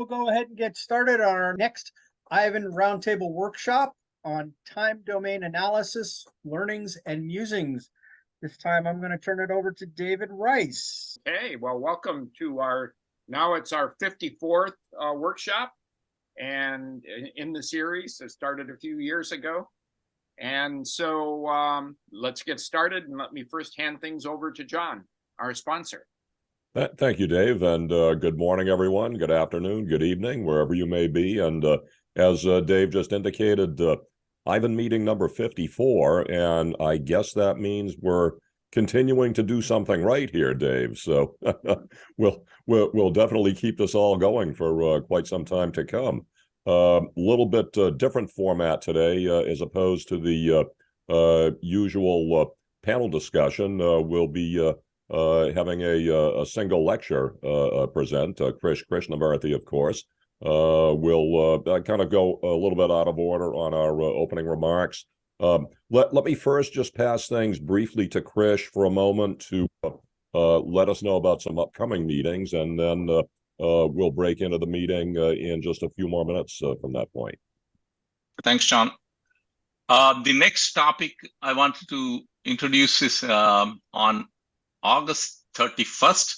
go ahead and get started on our next Ivan Roundtable workshop on time domain analysis, learnings, and musings. This time I'm going to turn it over to David Rice. Hey, well, welcome to now it's our 54th workshop and in the series. It started a few years ago. And so let's get started, and let me first hand things over to John, our sponsor. Thank you, Dave, and good morning, everyone. Good afternoon, good evening, wherever you may be. And as Dave just indicated, Ivan meeting number 54, and I guess that means we're continuing to do something right here, Dave. So we'll definitely keep this all going for quite some time to come. Little bit different format today as opposed to the usual panel discussion. We'll be having a single lecture present. Krish Krishnamurthy, of course, will kind of go a little bit out of order on our opening remarks. Let me first just pass things briefly to Krish for a moment to let us know about some upcoming meetings, and then we'll break into the meeting in just a few more minutes from that point. Thanks, John. The next topic I wanted to introduce is on August 31st.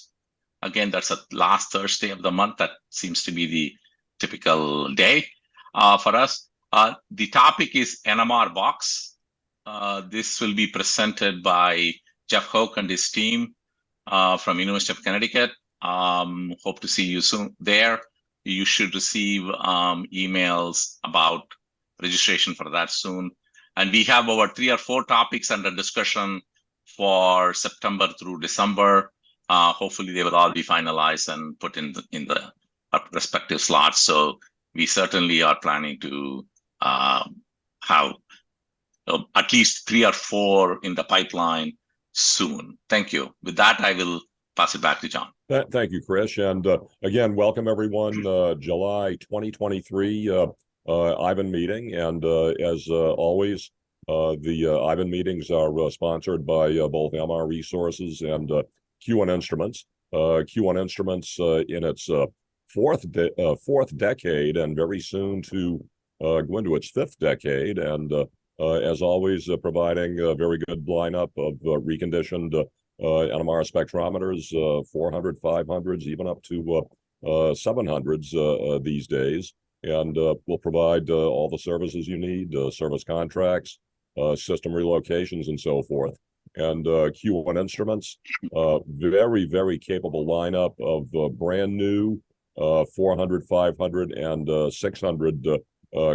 Again, that's the last Thursday of the month. That seems to be the typical day for us. The topic is NMR Box. This will be presented by Jeff Hoke and his team from University of Connecticut. Hope to see you soon there. You should receive emails about registration for that soon. And we have over 3 or 4 topics under discussion for September through December. Hopefully they will all be finalized and put in the respective slots. So we certainly are planning to have at least 3 or 4 in the pipeline soon. Thank you. With that, I will pass it back to John. Thank you, Krish. And again, welcome everyone. July 2023 Ivan meeting. And as always, the Ivan meetings are sponsored by both MR Resources and Q1 Instruments. Q1 Instruments in its fourth decade, and very soon to go into its 5th decade. And as always, providing a very good lineup of reconditioned NMR spectrometers, 400, 500s, even up to 700s these days. And we'll provide all the services you need, service contracts, system relocations, and so forth. And Q1 Instruments, very, very capable lineup of brand new 400, 500, and 600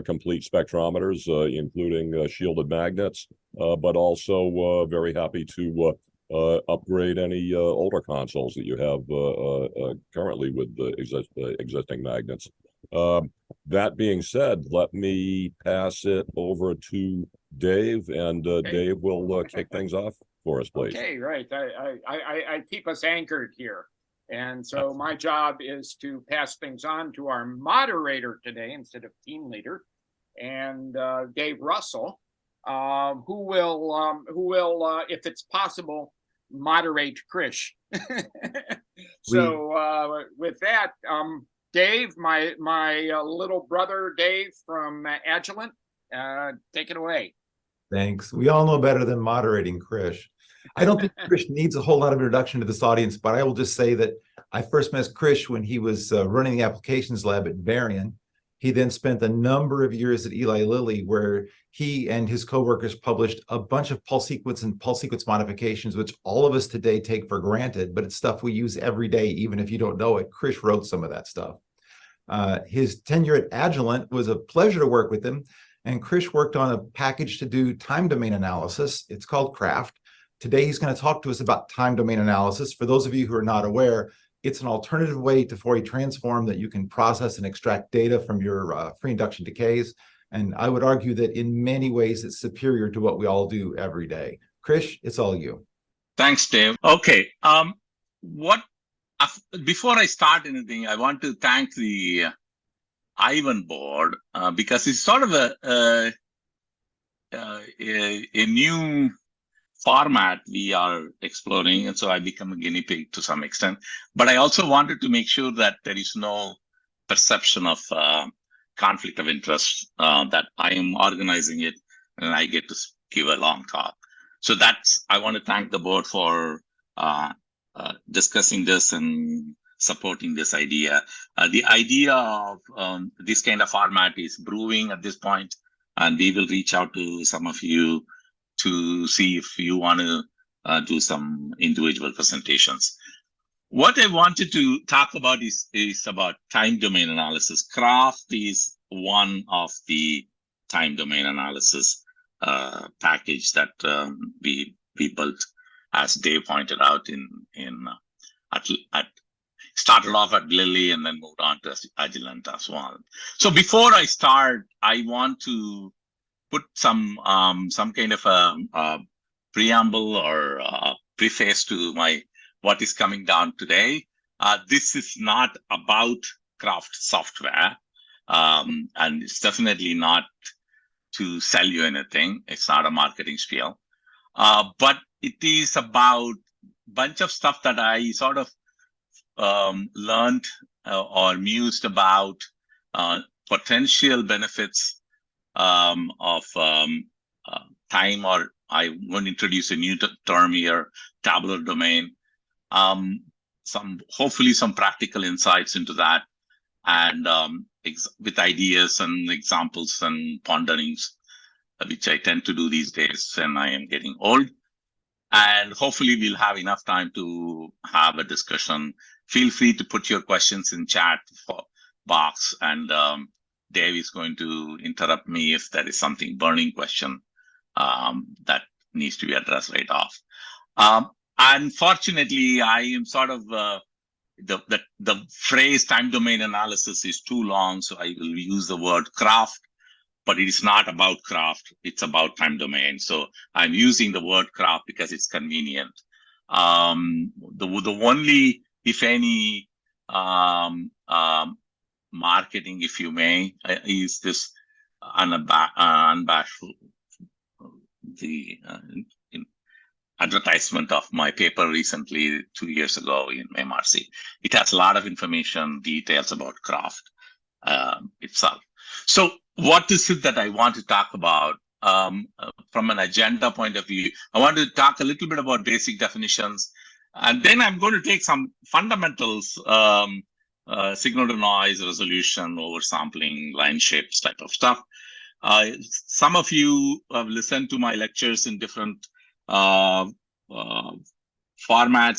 complete spectrometers, including shielded magnets, but also very happy to upgrade any older consoles that you have currently with the existing magnets. That being said, let me pass it over to Dave, and Okay. Dave will kick things off for us, please. Okay, right. I keep us anchored here. And so my job is to pass things on to our moderator today instead of team leader, and Dave Russell, who will, if it's possible, moderate Krish. So with that, Dave, my little brother Dave from Agilent, take it away. Thanks. We all know better than moderating Krish. I don't think Krish needs a whole lot of introduction to this audience, but I will just say that I first met Krish when he was running the applications lab at Varian. He then spent a number of years at Eli Lilly, where he and his coworkers published a bunch of pulse sequence and pulse sequence modifications, which all of us today take for granted, but it's stuff we use every day, even if you don't know it. Krish wrote some of that stuff. His tenure at Agilent was a pleasure to work with him, and Krish worked on a package to do time domain analysis. It's called Craft. Today, he's going to talk to us about time domain analysis. For those of you who are not aware, it's an alternative way to Fourier transform that you can process and extract data from your free induction decays. And I would argue that in many ways, it's superior to what we all do every day. Krish, it's all you. Thanks, Dave. Okay. Before I start anything, I want to thank the Ivan board because it's sort of a new format we are exploring, and so I become a guinea pig to some extent. But I also wanted to make sure that there is no perception of conflict of interest that I am organizing it, and I get to give a long talk. So I want to thank the board for discussing this and supporting this idea. The idea of this kind of format is brewing at this point, and we will reach out to some of you to see if you want to do some individual presentations. What I wanted to talk about is about time domain analysis. Craft is one of the time domain analysis package that we built, as Dave pointed out started off at Lilly and then moved on to Agilent as well. So before I start, I want to put some kind of a preamble or preface to what is coming down today. This is not about Craft software, and it's definitely not to sell you anything. It's not a marketing spiel, but it is about a bunch of stuff that I sort of learned or mused about potential benefits of time, or I'm going to introduce a new term here, tabular domain. Hopefully some practical insights into that, and with ideas and examples and ponderings, which I tend to do these days when I am getting old. And hopefully we'll have enough time to have a discussion. Feel free to put your questions in chat box, and Dave is going to interrupt me if there is something burning question that needs to be addressed right off. Unfortunately, I am sort of the phrase time domain analysis is too long, so I will use the word craft, but it is not about craft. It's about time domain. So I'm using the word craft because it's convenient. The only, if any, marketing, if you may, is this unabashful advertisement of my paper recently, 2 years ago in MRC. It has a lot of information, details about craft itself. So what is it that I want to talk about from an agenda point of view? I want to talk a little bit about basic definitions, and then I'm going to take some fundamentals, signal to noise, resolution, oversampling, line shapes type of stuff. Some of you have listened to my lectures in different formats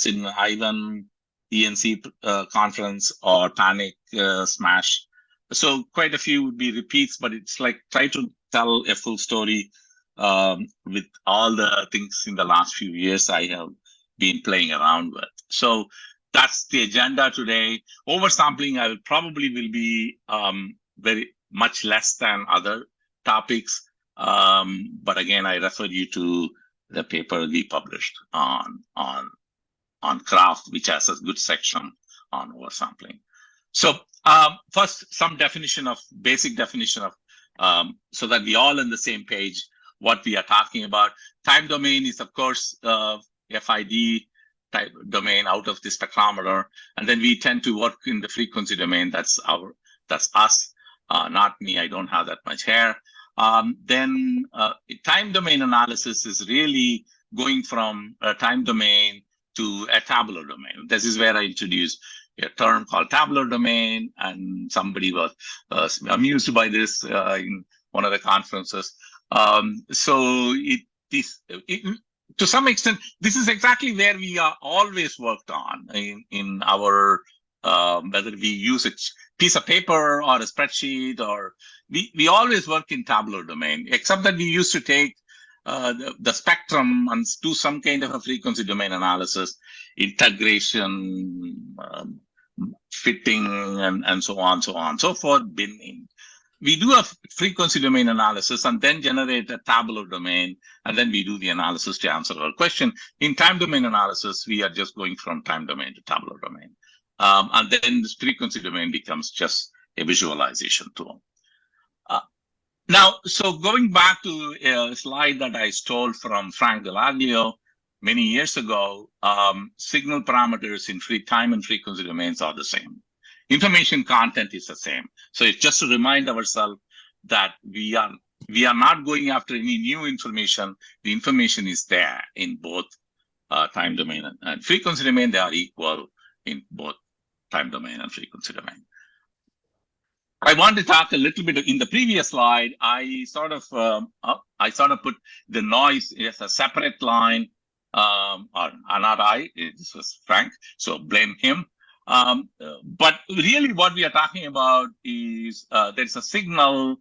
in Ivan, ENC conference, or Panic, Smash. So quite a few would be repeats, but it's like try to tell a full story with all the things in the last few years I have been playing around with. So that's the agenda today. Oversampling, I will be very much less than other topics. But again, I refer you to the paper we published on craft, which has a good section on oversampling. So first, some basic definition of, so that we all on the same page, what we are talking about. Time domain is, of course, FID type domain out of the spectrometer, and then we tend to work in the frequency domain. That's us, not me. I don't have that much hair. Then time domain analysis is really going from a time domain to a tabular domain. This is where I introduced a term called tabular domain, and somebody was amused by this in one of the conferences. So it is, to some extent, this is exactly where we are always worked on in our, whether we use a piece of paper or a spreadsheet, or we always work in tabular domain, except that we used to take the spectrum and do some kind of a frequency domain analysis, integration, fitting, and so on, so forth, binning. We do a frequency domain analysis and then generate a tabular domain, and then we do the analysis to answer our question. In time domain analysis, we are just going from time domain to tabular domain. And then this frequency domain becomes just a visualization tool. Now, so going back to a slide that I stole from Frank Delaglio many years ago, signal parameters in time and frequency domains are the same. Information content is the same. So it's just to remind ourselves that we are not going after any new information. The information is there in both time domain and frequency domain. They are equal in both time domain and frequency domain. I want to talk a little bit in the previous slide. I sort of put the noise as a separate line, or not I. This was Frank, so blame him. But really, what we are talking about is there is a signal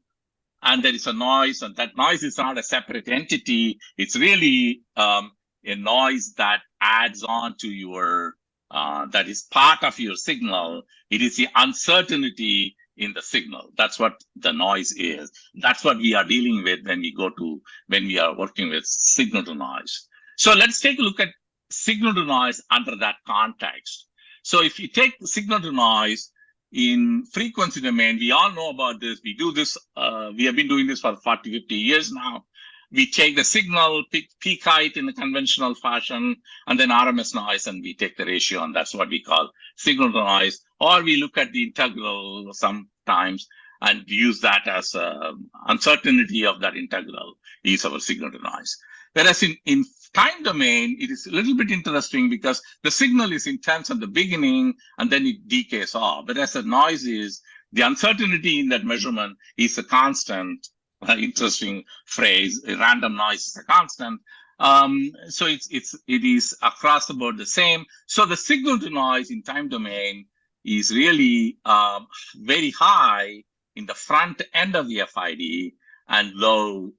and there is a noise, and that noise is not a separate entity. It's really a noise that adds on to your that is part of your signal. It is the uncertainty in the signal. That's what the noise is. That's what we are dealing with when we are working with signal to noise. So let's take a look at signal to noise under that context. So if you take the signal to noise in frequency domain, we all know about this. We do this, we have been doing this for 40, 50 years now. We take the signal, peak height in the conventional fashion, and then RMS noise, and we take the ratio, and that's what we call signal to noise. Or we look at the integral sometimes and use that as uncertainty of that integral is our signal to noise. Whereas in time domain, it is a little bit interesting because the signal is intense at the beginning and then it decays off. Whereas the noise is, the uncertainty in that measurement is a constant. Interesting phrase. A random noise is a constant. So it is across the board the same. So the signal to noise in time domain is really very high in the front end of the FID and low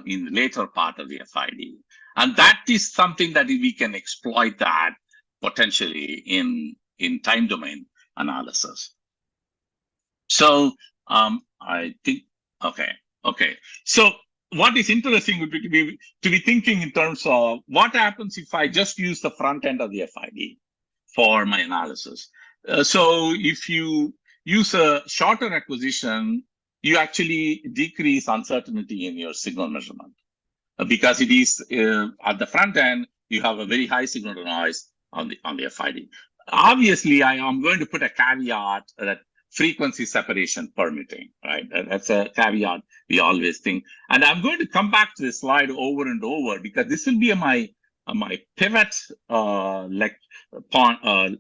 in the later part of the FID. And that is something that we can exploit that potentially in time domain analysis. So I think, okay. So what is interesting would be to be thinking in terms of what happens if I just use the front end of the FID for my analysis. So if you use a shorter acquisition, you actually decrease uncertainty in your signal measurement because it is at the front end, you have a very high signal to noise on the FID. Obviously, I am going to put a caveat that frequency separation permitting, right? That's a caveat we always think. And I'm going to come back to this slide over and over because this will be my pivot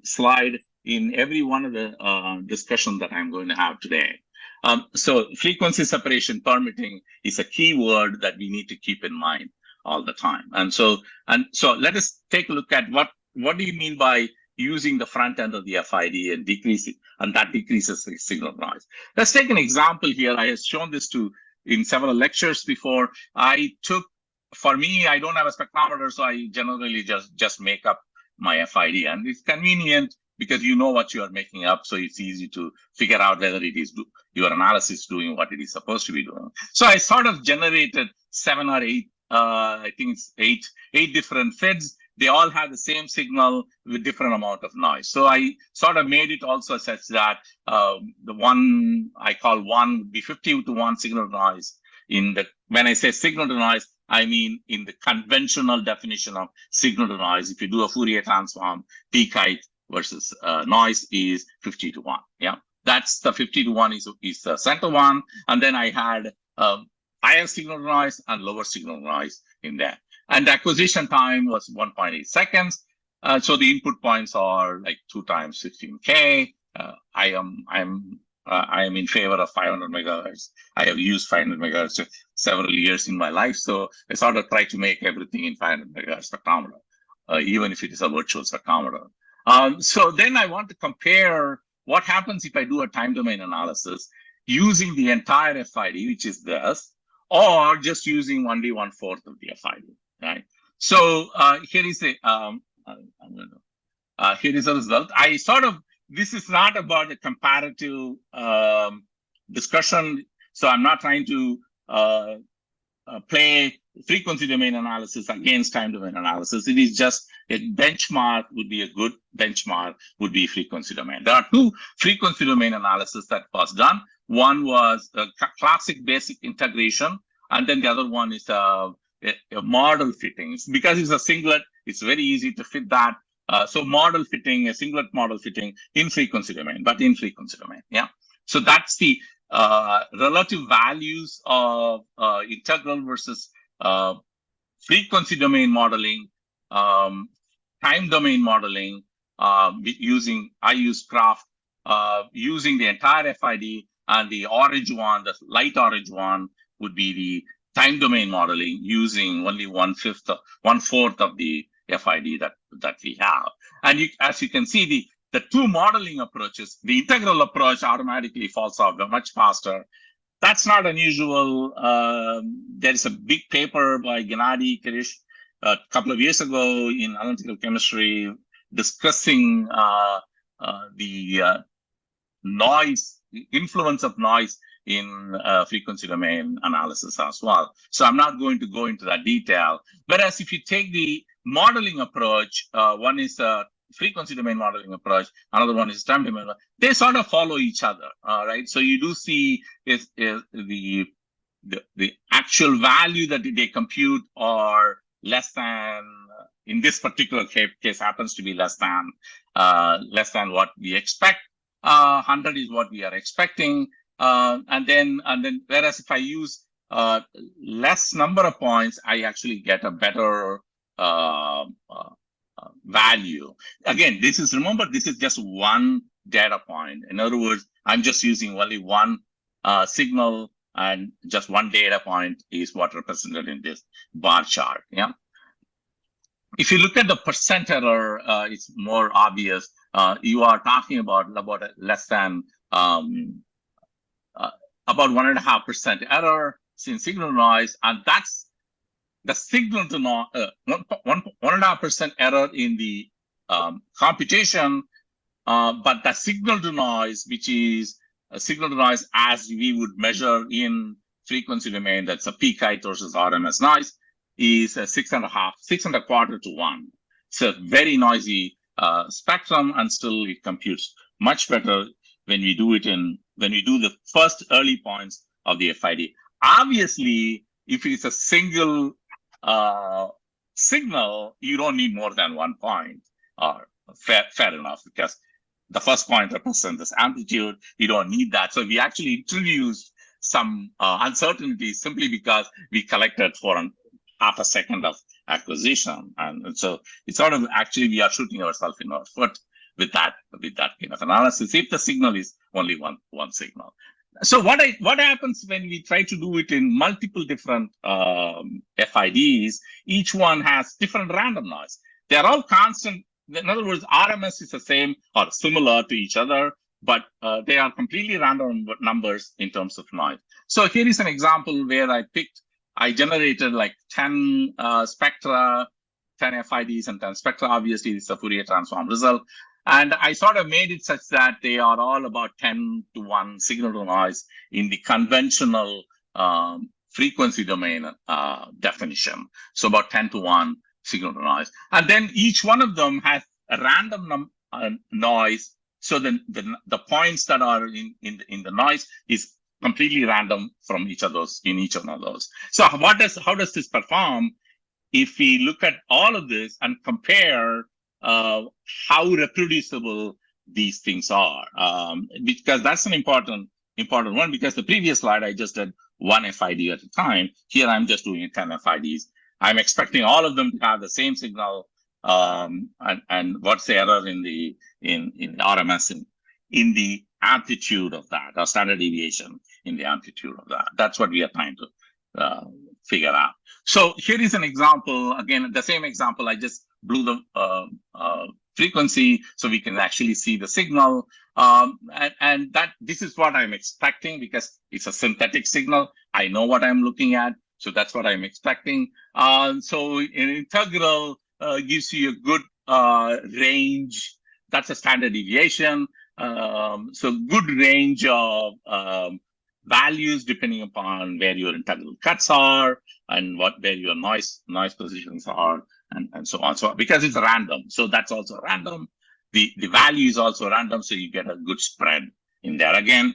slide in every one of the discussion that I'm going to have today. So frequency separation permitting is a key word that we need to keep in mind all the time. And so let us take a look at what do you mean by using the front end of the FID and decrease it, and that decreases the signal noise. Let's take an example here. I have shown this in several lectures before. For me, I don't have a spectrometer, so I generally just make up my FID, and it's convenient because you know what you are making up, so it's easy to figure out whether it is your analysis doing what it is supposed to be doing. So I sort of generated 7 or 8, I think it's 8 different FIDs. They all have the same signal with different amount of noise. So I sort of made it also such that the one I call 1 would be 50 to 1 signal to noise. When I say signal to noise, I mean in the conventional definition of signal to noise. If you do a Fourier transform, peak height versus noise is 50 to 1. Yeah, that's the 50 to 1 is the center one, and then I had higher signal to noise and lower signal to noise in there. And the acquisition time was 1.8 seconds. So the input points are like 2 times 15K. I am in favor of 500 megahertz. I have used 500 megahertz several years in my life. So I sort of try to make everything in 500 megahertz spectrometer, even if it is a virtual spectrometer. So then I want to compare what happens if I do a time domain analysis using the entire FID, which is this, or just using 1/4 of the FID. Right. So here is a result. This is not about a comparative discussion. So I'm not trying to play frequency domain analysis against time domain analysis. It is just a benchmark. Would be a good benchmark would be frequency domain. There are 2 frequency domain analysis that was done. One was a classic basic integration, and then the other one is a model fitting. Because it's a singlet, it's very easy to fit that So model fitting, a singlet model fitting in frequency domain, but in frequency domain. Yeah. So that's the relative values of integral versus frequency domain modeling, time domain modeling, I use Craft, using the entire FID, and the orange one, the light orange one, would be the time domain modeling using only 1/4 of the FID that we have. And as you can see, the two modeling approaches, the integral approach automatically falls off much faster. That's not unusual. There is a big paper by Gennady Kirish a couple of years ago in analytical chemistry discussing the noise, the influence of noise in frequency domain analysis as well. So I'm not going to go into that detail. Whereas if you take the modeling approach, one is a frequency domain modeling approach, another one is time domain. They sort of follow each other, right? So you do see is the actual value that they compute are less than, in this particular case happens to be less than what we expect. 100 is what we are expecting, and then whereas if I use less number of points, I actually get a better value. Again, remember, this is just one data point. In other words, I'm just using only one signal, and just one data point is what represented in this bar chart. Yeah. If you look at the percent error, it's more obvious. You are talking about less than about 1.5% error in signal noise, and that's the signal to noise, 1.5% error in the computation, but the signal to noise, which is a signal to noise as we would measure in frequency domain, that's a peak height versus RMS noise, is a 6.25 to 1. It's a very noisy spectrum, and still it computes much better when we do the first early points of the FID. Obviously, if it's a single signal, you don't need more than 1 point, or fair enough, because the first point represents this amplitude. You don't need that. So we actually introduced some uncertainty simply because we collected for half a second of acquisition, and so it's sort of actually we are shooting ourselves in our foot with that kind of analysis if the signal is only one signal. So what happens when we try to do it in multiple different FIDs? Each one has different random noise. They're all constant. In other words, RMS is the same or similar to each other, but they are completely random numbers in terms of noise. So here is an example where I generated like 10 spectra, 10 FIDs and 10 spectra. Obviously, this is a Fourier transform result. And I sort of made it such that they are all about 10 to 1 signal to noise in the conventional frequency domain definition. So about 10 to 1 signal to noise. And then each one of them has a random noise. So then the points that are in the noise is completely random from each of those, in each one of those. So how does this perform if we look at all of this and compare how reproducible these things are? Because that's an important one, because the previous slide I just did one FID at a time. Here I'm just doing 10 FIDs. I'm expecting all of them to have the same signal, and what's the error in RMS in the amplitude of that, or standard deviation in the amplitude of that. That's what we are trying to figure out. So here is an example. Again, the same example. I just blew the frequency so we can actually see the signal, and that this is what I'm expecting because it's a synthetic signal. I know what I'm looking at, so that's what I'm expecting. So an integral gives you a good range. That's a standard deviation. So good range of values depending upon where your integral cuts are and where your noise positions are, and so on. So because it's random, so that's also random. The value is also random, so you get a good spread in there. Again,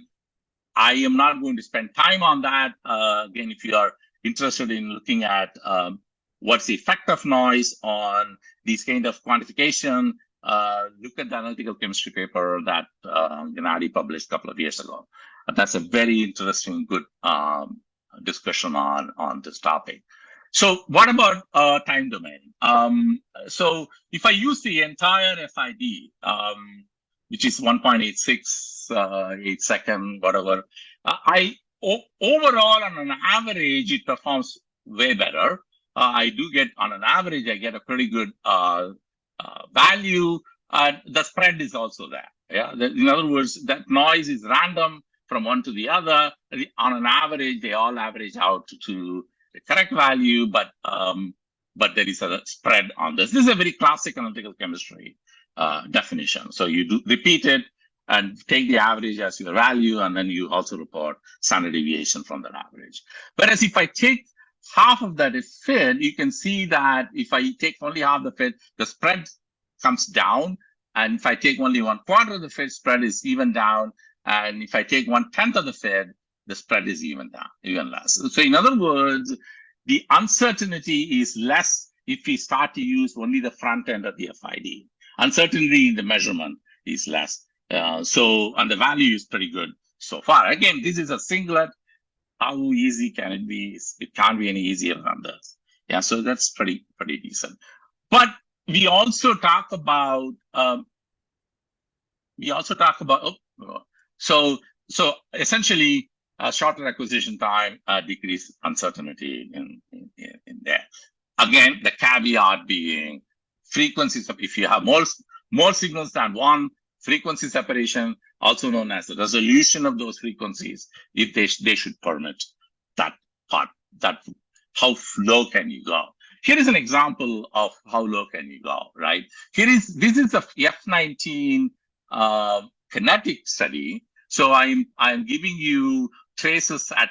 I am not going to spend time on that. Again, if you are interested in looking at what's the effect of noise on these kind of quantification, look at the analytical chemistry paper that Gennady published a couple of years ago. That's a very interesting, good discussion on this topic. So what about time domain? So if I use the entire FID, which is 1.86 second, whatever, overall on an average, it performs way better. I do get, on an average, I get a pretty good value. The spread is also there. Yeah, in other words, that noise is random from one to the other. On an average, they all average out to the correct value, but there is a spread on this. This is a very classic analytical chemistry definition. So you do repeat it and take the average as your value, and then you also report standard deviation from that average. Whereas if I take half of that is fit, you can see that if I take only half the fit, the spread comes down. And if I take only 1/4 of the fit, spread is even down. And if I take 1/10 of the fit, the spread is even down, even less. So in other words, the uncertainty is less if we start to use only the front end of the FID. Uncertainty in the measurement is less. And the value is pretty good so far. Again, this is a singlet. How easy can it be? It can't be any easier than this. Yeah, so that's pretty decent. But we also talk about so essentially shorter acquisition time, decrease uncertainty in there. Again, the caveat being frequencies of, if you have more signals than one, frequency separation, also known as the resolution of those frequencies, if they should permit that part, that how low can you go? Here is an example of how low can you go, right? This is a F19 kinetic study. So I'm giving you traces at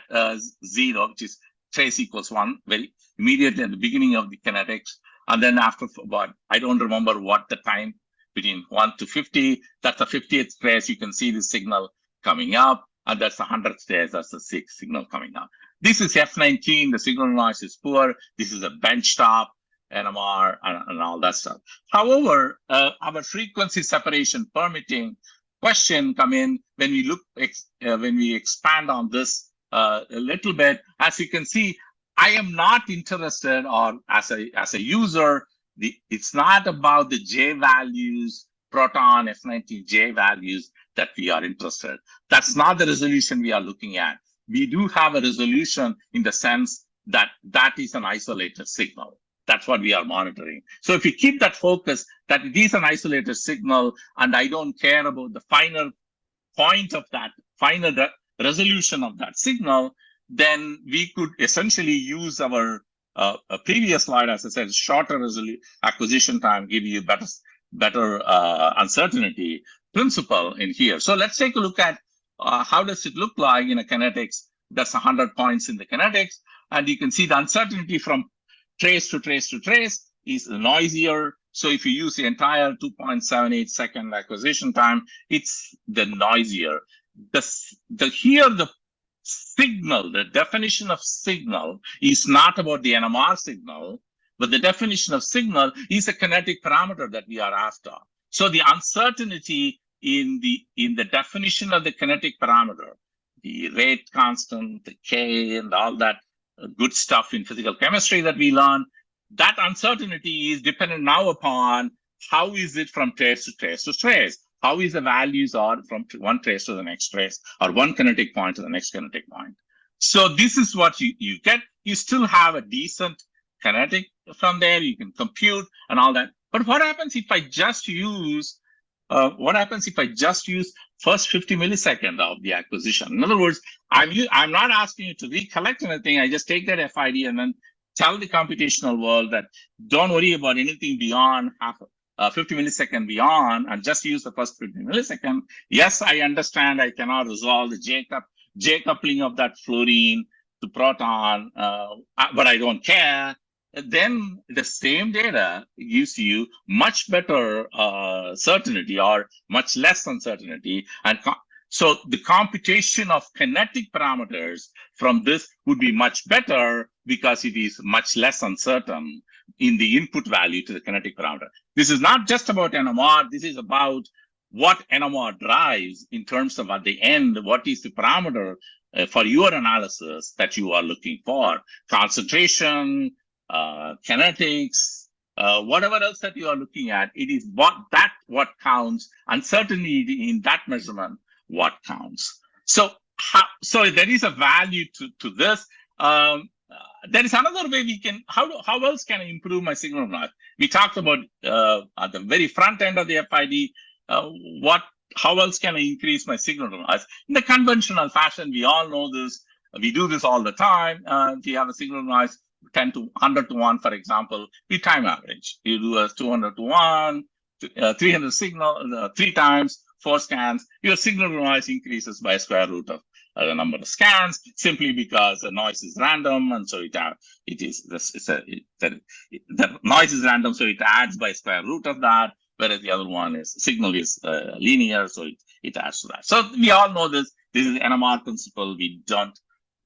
0, which is trace equals 1, very immediately at the beginning of the kinetics. And then after about, I don't remember what the time between 1 to 50, that's the 50th trace. You can see the signal coming up, and that's the 100th trace, that's the 6th signal coming up. This is F19, the signal noise is poor. This is a benchtop NMR and all that stuff. However, our frequency separation permitting question come in when we look, when we expand on this a little bit. As you can see, I am not interested, or as a user, it's not about the J values, proton F19 J values that we are interested. That's not the resolution we are looking at. We do have a resolution in the sense that that is an isolated signal. That's what we are monitoring. So if you keep that focus, that it is an isolated signal, and I don't care about the final point of that, final resolution of that signal, then we could essentially use our a previous slide, as I said, shorter acquisition time, give you better uncertainty principle in here. So let's take a look at how does it look like in a kinetics. That's 100 points in the kinetics, and you can see the uncertainty from trace to trace to trace is noisier. So if you use the entire 2.78 second acquisition time, it's the noisier. Here the signal, the definition of signal is not about the NMR signal, but the definition of signal is a kinetic parameter that we are after. So the uncertainty in the definition of the kinetic parameter, the rate constant, the K, and all that good stuff in physical chemistry that we learn, that uncertainty is dependent now upon how is it from trace to trace to trace. How is the values are from one trace to the next trace, or one kinetic point to the next kinetic point. So this is what you get. You still have a decent kinetic from there. You can compute and all that. But what happens if I just use first 50 milliseconds of the acquisition? In other words, I'm not asking you to recollect anything. I just take that FID and then tell the computational world that don't worry about anything beyond 50 milliseconds beyond, and just use the first 50 milliseconds. Yes, I understand I cannot resolve the J coupling of that fluorine to proton, but I don't care. Then the same data gives you much better certainty, or much less uncertainty. And so the computation of kinetic parameters from this would be much better because it is much less uncertain in the input value to the kinetic parameter. This is not just about NMR. This is about what NMR drives in terms of at the end, what is the parameter for your analysis that you are looking for. Concentration, kinetics, whatever else that you are looking at, it is what counts, and certainly in that measurement, what counts. So there is a value to this. There is another way we can, how else can I improve my signal noise? We talked about at the very front end of the FID, how else can I increase my signal noise? In the conventional fashion, we all know this. We do this all the time. If you have a signal noise 10 to 100 to 1, for example, we time average. You do a 200 to 1, 300 signal, 3 times, 4 scans. Your signal noise increases by square root of the number of scans, simply because the noise is random, and so the noise is random, so it adds by square root of that. Whereas the other one is signal is linear, so it adds to that. So we all know this. This is NMR principle. We don't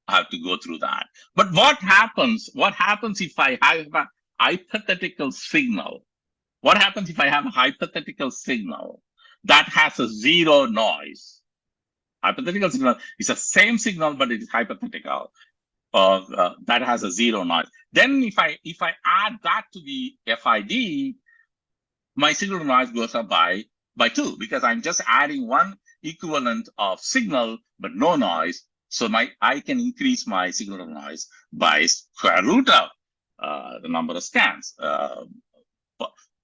have to go through that. But what happens if I have a hypothetical signal? What happens if I have a hypothetical signal that has a zero noise? Hypothetical signal is the same signal, but it is hypothetical. That has a zero noise. Then if I add that to the FID, my signal noise goes up by 2, because I'm just adding one equivalent of signal but no noise. So I can increase my signal noise by square root of the number of scans.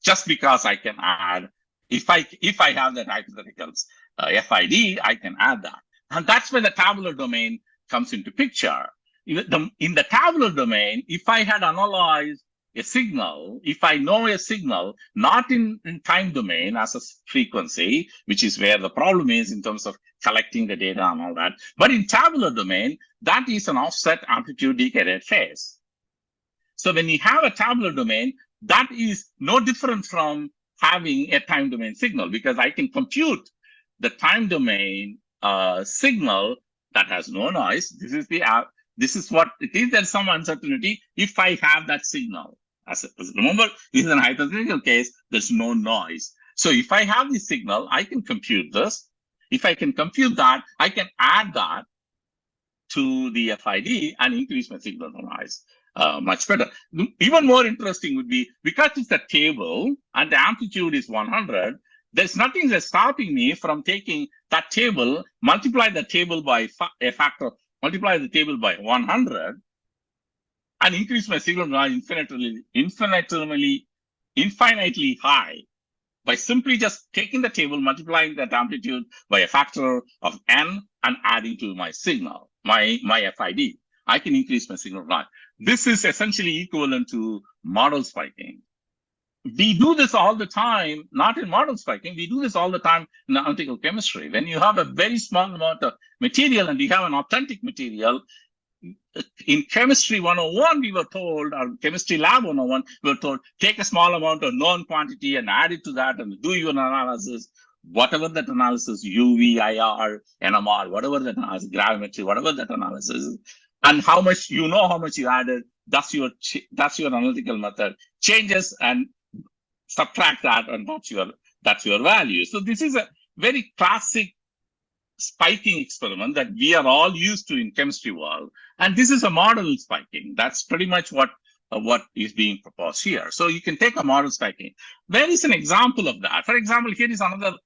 Just because I can add, if I have that hypothetical FID, I can add that. And that's where the tabular domain comes into picture. In the tabular domain, if I had analyzed a signal, if I know a signal, not in time domain as a frequency, which is where the problem is in terms of collecting the data and all that, but in tabular domain, that is an offset amplitude decay rate phase. So when you have a tabular domain, that is no different from having a time domain signal, because I can compute the time domain signal that has no noise. This is what it is. There's some uncertainty if I have that signal. Remember, this is a hypothetical case. There's no noise. So if I have this signal, I can compute this. If I can compute that, I can add that to the FID and increase my signal noise much better. Even more interesting would be, because it's a table and the amplitude is 100, there's nothing that's stopping me from taking that table, multiply the table by a factor, multiply the table by 100, and increase my signal noise infinitely high by simply just taking the table, multiplying that amplitude by a factor of n, and adding to my signal, my FID. I can increase my signal noise. This is essentially equivalent to model spiking. We do this all the time, not in model spiking. We do this all the time in analytical chemistry. When you have a very small amount of material and you have an authentic material, in chemistry 101, we were told, or chemistry lab 101, we were told, take a small amount of known quantity and add it to that and do your analysis, whatever that analysis, UV, IR, NMR, whatever that analysis, gravimetry, whatever that analysis is, and how much you added, that's your analytical method. Changes and subtract that, and that's your value. So this is a very classic spiking experiment that we are all used to in chemistry world, and this is a model spiking. That's pretty much what is being proposed here. So you can take a model spiking. Where is an example of that? For example, here is another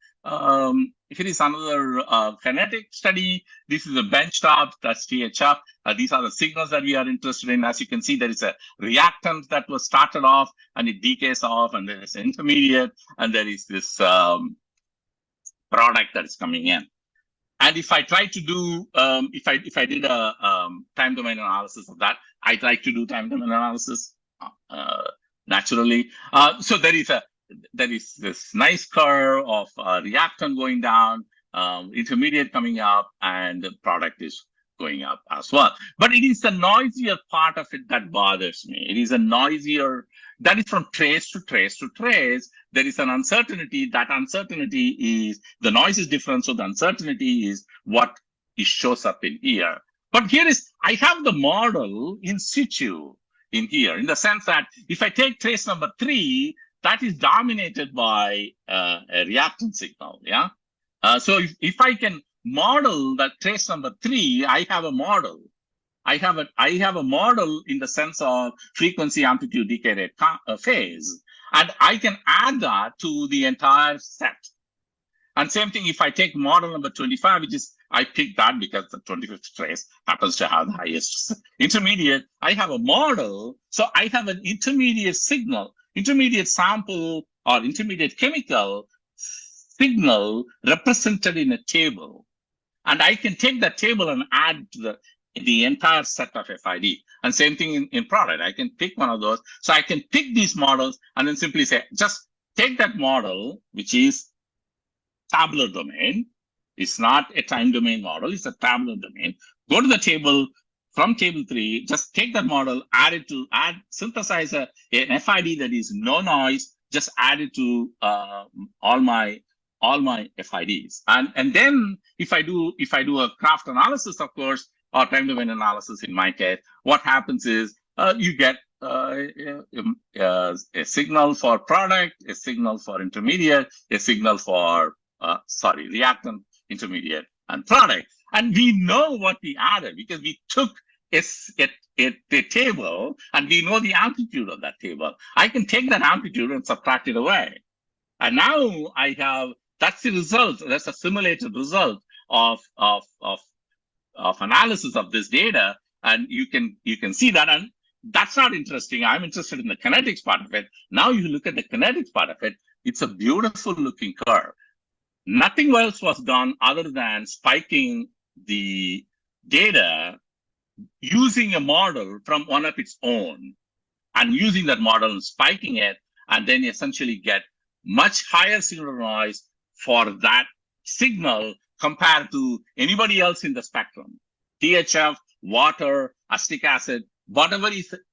kinetic study. This is a benchtop, that's THF. These are the signals that we are interested in. As you can see, there is a reactant that was started off and it decays off, and there is an intermediate, and there is this product that is coming in. And if I try to do, if I did a time domain analysis of that, I'd like to do time domain analysis naturally. So there is this nice curve of reactant going down, intermediate coming up, and the product is going up as well. But it is the noisier part of it that bothers me. It is a noisier, that is from trace to trace to trace. There is an uncertainty. That uncertainty is, the noise is different, so the uncertainty is what it shows up in here. But here is, I have the model in situ. in here, in the sense that if I take trace number 3, that is dominated by a reactant signal. Yeah. So if I can model that trace number 3, I have a model. I have a model in the sense of frequency, amplitude, decay rate, phase, and I can add that to the entire set. And same thing if I take model number 25, which is I picked that because the 25th trace happens to have the highest intermediate. I have a model, so I have an intermediate signal, intermediate sample or intermediate chemical signal represented in a table. And I can take that table and add to the entire set of FID. And same thing in product. I can pick one of those. So I can pick these models and then simply say, just take that model, which is tabular domain. It's not a time domain model. It's a tabular domain. Go to the table from table 3, just take that model, synthesize an FID that is no noise, just add it to all my FIDs. And then if I do a craft analysis, of course, or time domain analysis in my case, what happens is you get a signal for product, a signal for intermediate, a signal for reactant, intermediate, and product. And we know what we added because we took a table and we know the amplitude of that table. I can take that amplitude and subtract it away. And now I have, that's the result. That's a simulated result of analysis of this data. And you can see that. And that's not interesting. I'm interested in the kinetics part of it. Now you look at the kinetics part of it. It's a beautiful looking curve. Nothing else was done other than spiking the data using a model from one of its own and using that model and spiking it, and then essentially get much higher signal noise for that signal compared to anybody else in the spectrum. THF, water, acetic acid, whatever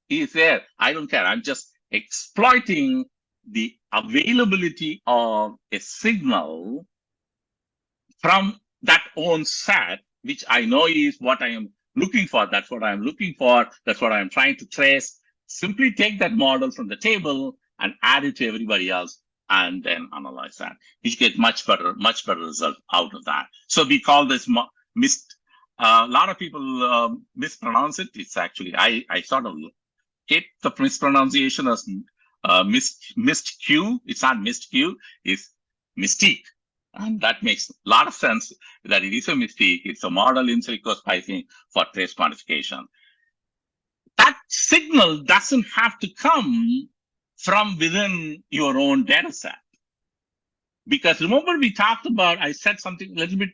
is there, I don't care. I'm just exploiting the availability of a signal from that own set, which I know is what I am looking for. That's what I'm looking for. That's what I'm trying to trace. Simply take that model from the table and add it to everybody else, and then analyze that. You get much better result out of that. So we call this a lot of people mispronounce it. It's actually, I sort of hate the mispronunciation as missed Q. It's not missed Q, it's mystique. And that makes a lot of sense that it is a mystique. It's a model in silico spicing for trace quantification. That signal doesn't have to come from within your own data set. Because remember we talked about, I said something a little bit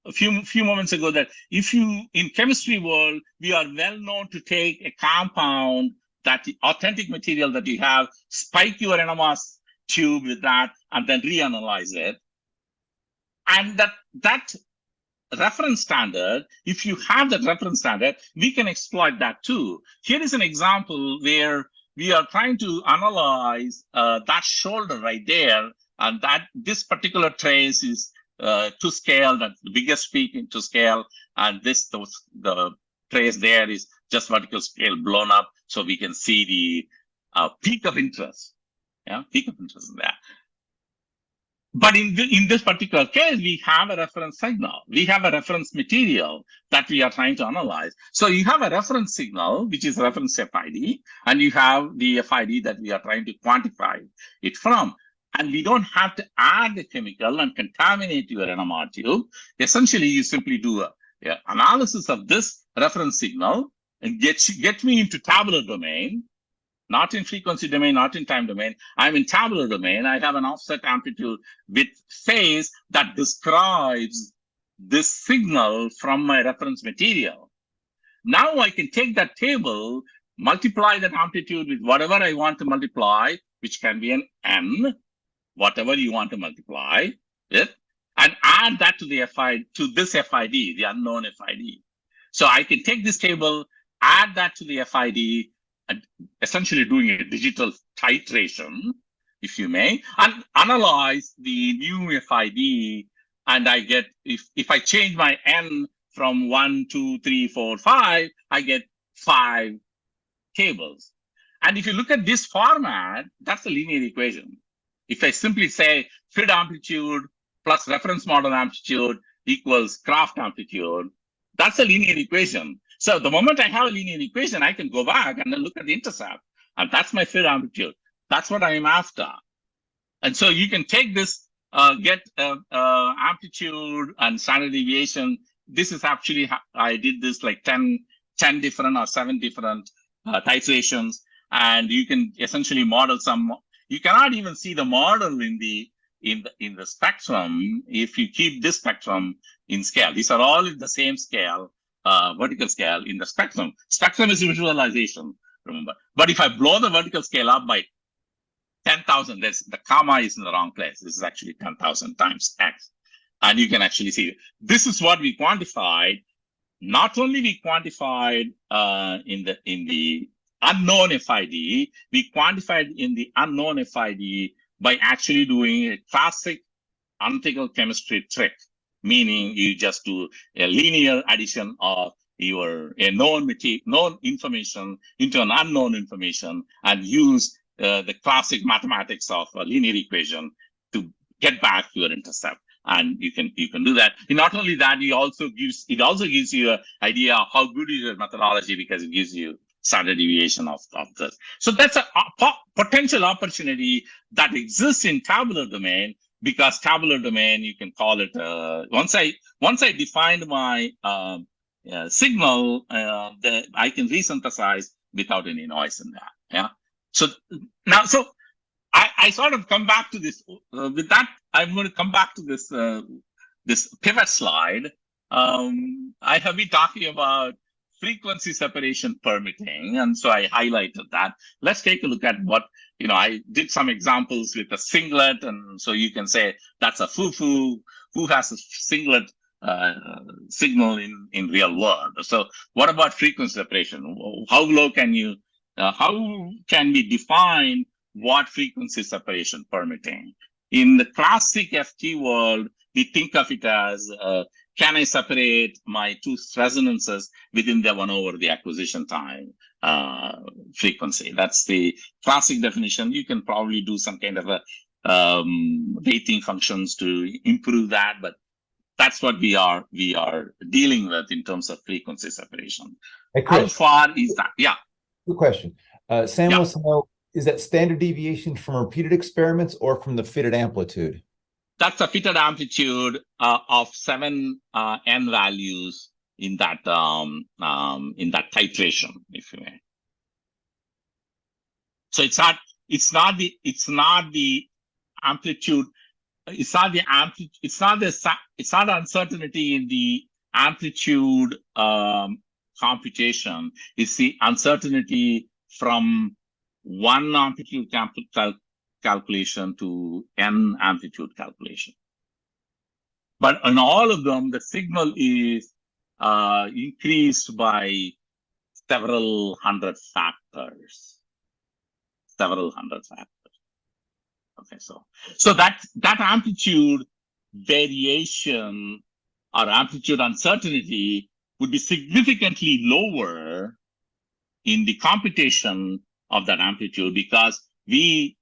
a few moments ago that if you, in chemistry world, we are well known to take a compound, that the authentic material that you have, spike your NMR tube with that, and then reanalyze it. And that reference standard, if you have that reference standard, we can exploit that too. Here is an example where we are trying to analyze that shoulder right there, and that this particular trace is to scale, that's the biggest peak into scale, and the trace there is just vertical scale blown up, so we can see the peak of interest. Yeah, peak of interest in that. But in this particular case, we have a reference signal. We have a reference material that we are trying to analyze. So you have a reference signal, which is reference FID, and you have the FID that we are trying to quantify it from. And we don't have to add the chemical and contaminate your NMR tube. Essentially, you simply do a analysis of this reference signal and get me into tabular domain, not in frequency domain, not in time domain. I'm in tabular domain. I have an offset amplitude with phase that describes this signal from my reference material. Now I can take that table, multiply that amplitude with whatever I want to multiply, which can be an n, whatever you want to multiply it, and add that to the FID, to this FID, the unknown FID. So I can take this table, add that to the FID, and essentially doing a digital titration, if you may, and analyze the new FID. And I get, if I change my n from 1, 2, 3, 4, 5, I get 5 tables. And if you look at this format, that's a linear equation. If I simply say FID amplitude plus reference model amplitude equals Kraft amplitude, that's a linear equation. So the moment I have a linear equation, I can go back and then look at the intercept. And that's my FID amplitude. That's what I am after. And so you can take this, get amplitude and standard deviation. This is actually, I did this like 10 different or 7 different titrations. And you can essentially model some. You cannot even see the model in the spectrum if you keep this spectrum in scale. These are all in the same scale, vertical scale in the spectrum. Spectrum is visualization, remember. But if I blow the vertical scale up by 10,000, the comma is in the wrong place. This is actually 10,000 times x, and you can actually see this is what we quantified. Not only we quantified in the unknown FID, we quantified in the unknown FID by actually doing a classic analytical chemistry trick, meaning you just do a linear addition of a known information into an unknown information and use the classic mathematics of a linear equation to get back your intercept. And you can do that. And not only that, it also gives you an idea of how good is your methodology, because it gives you standard deviation of this. So that's a potential opportunity that exists in tabular domain, because tabular domain, you can call it, once I defined my signal, I can resynthesize without any noise in that. Yeah. So now, I sort of come back to this, with that, I'm going to come back to this, this pivot slide. I have been talking about frequency separation permitting, and so I highlighted that. Let's take a look at what, I did some examples with a singlet, and so you can say that's a foo-foo, who has a singlet signal in real world. So what about frequency separation? How low can you, how can we define what frequency separation permitting? In the classic FT world, we think of it as, can I separate my two resonances within the 1 over the acquisition time frequency? That's the classic definition. You can probably do some kind of a weighting functions to improve that, but that's what we are dealing with in terms of frequency separation. Hey, Chris, how far is that? Yeah. Good question. Sam wants to know, is that standard deviation from repeated experiments or from the fitted amplitude? That's a fitted amplitude of 7 n values in that titration, if you may. So it's not the amplitude. It's not uncertainty in the amplitude computation. It's the uncertainty from 1 amplitude calculation to n amplitude calculation. But in all of them, the signal is increased by several hundred factors. Okay, so that amplitude variation or amplitude uncertainty would be significantly lower in the computation of that amplitude, because we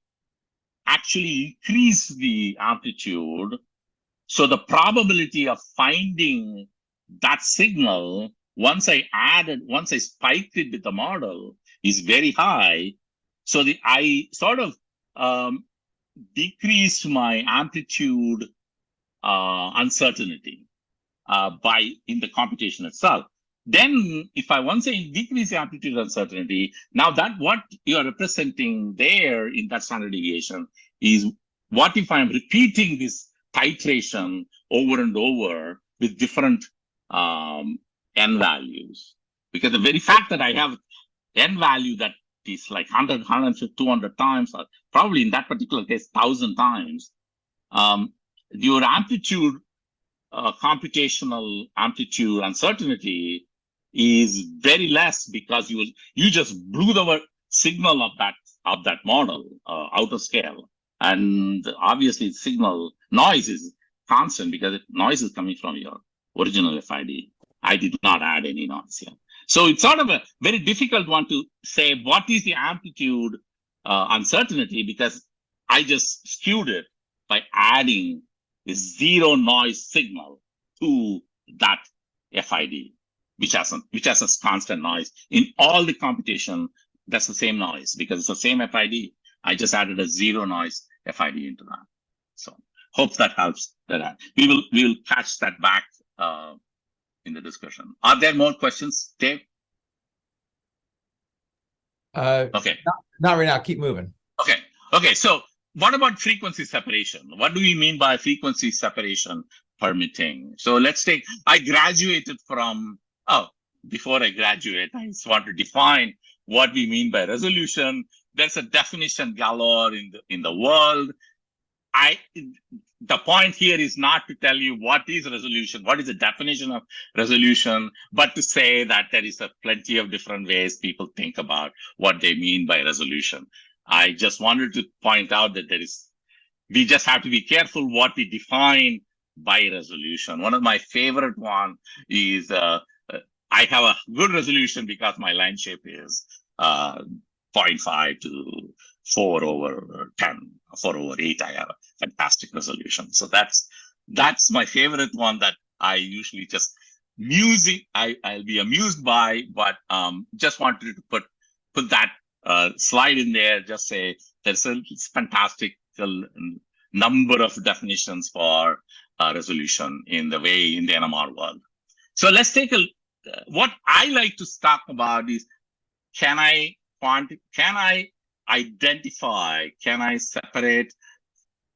actually increase the amplitude. So the probability of finding that signal, once I spiked it with the model, is very high. So I sort of decreased my amplitude uncertainty in the computation itself. Then once I decrease the amplitude uncertainty, now that what you are representing there in that standard deviation is what if I'm repeating this titration over and over with different n values? Because the very fact that I have n value that is like 100, 150, 200 times, or probably in that particular case, 1,000 times, your amplitude, computational amplitude uncertainty is very less, because you just blew the signal of that model out of scale. And obviously signal noise is constant, because noise is coming from your original FID. I did not add any noise here. So it's sort of a very difficult one to say what is the amplitude uncertainty, because I just skewed it by adding a zero noise signal to that FID, which has a constant noise. In all the computation, that's the same noise because it's the same FID. I just added a zero noise FID into that. So hope that helps. We will catch that back in the discussion. Are there more questions, Dave? Okay. Not right now. Keep moving. Okay. So what about frequency separation? What do we mean by frequency separation permitting? So let's take, I graduated from, before I graduate, I just want to define what we mean by resolution. There's a definition galore in the world. The point here is not to tell you what is resolution, what is the definition of resolution, but to say that there is plenty of different ways people think about what they mean by resolution. I just wanted to point out that we just have to be careful what we define by resolution. One of my favorite one is I have a good resolution because my line shape is 0.5 to 4/10, 4/8. I have a fantastic resolution. So that's my favorite one that I usually just I'll be amused by, but just wanted to put that slide in there. Just say there's a fantastic number of definitions for resolution in the NMR world. So let's take what I like to talk about is can I identify, can I separate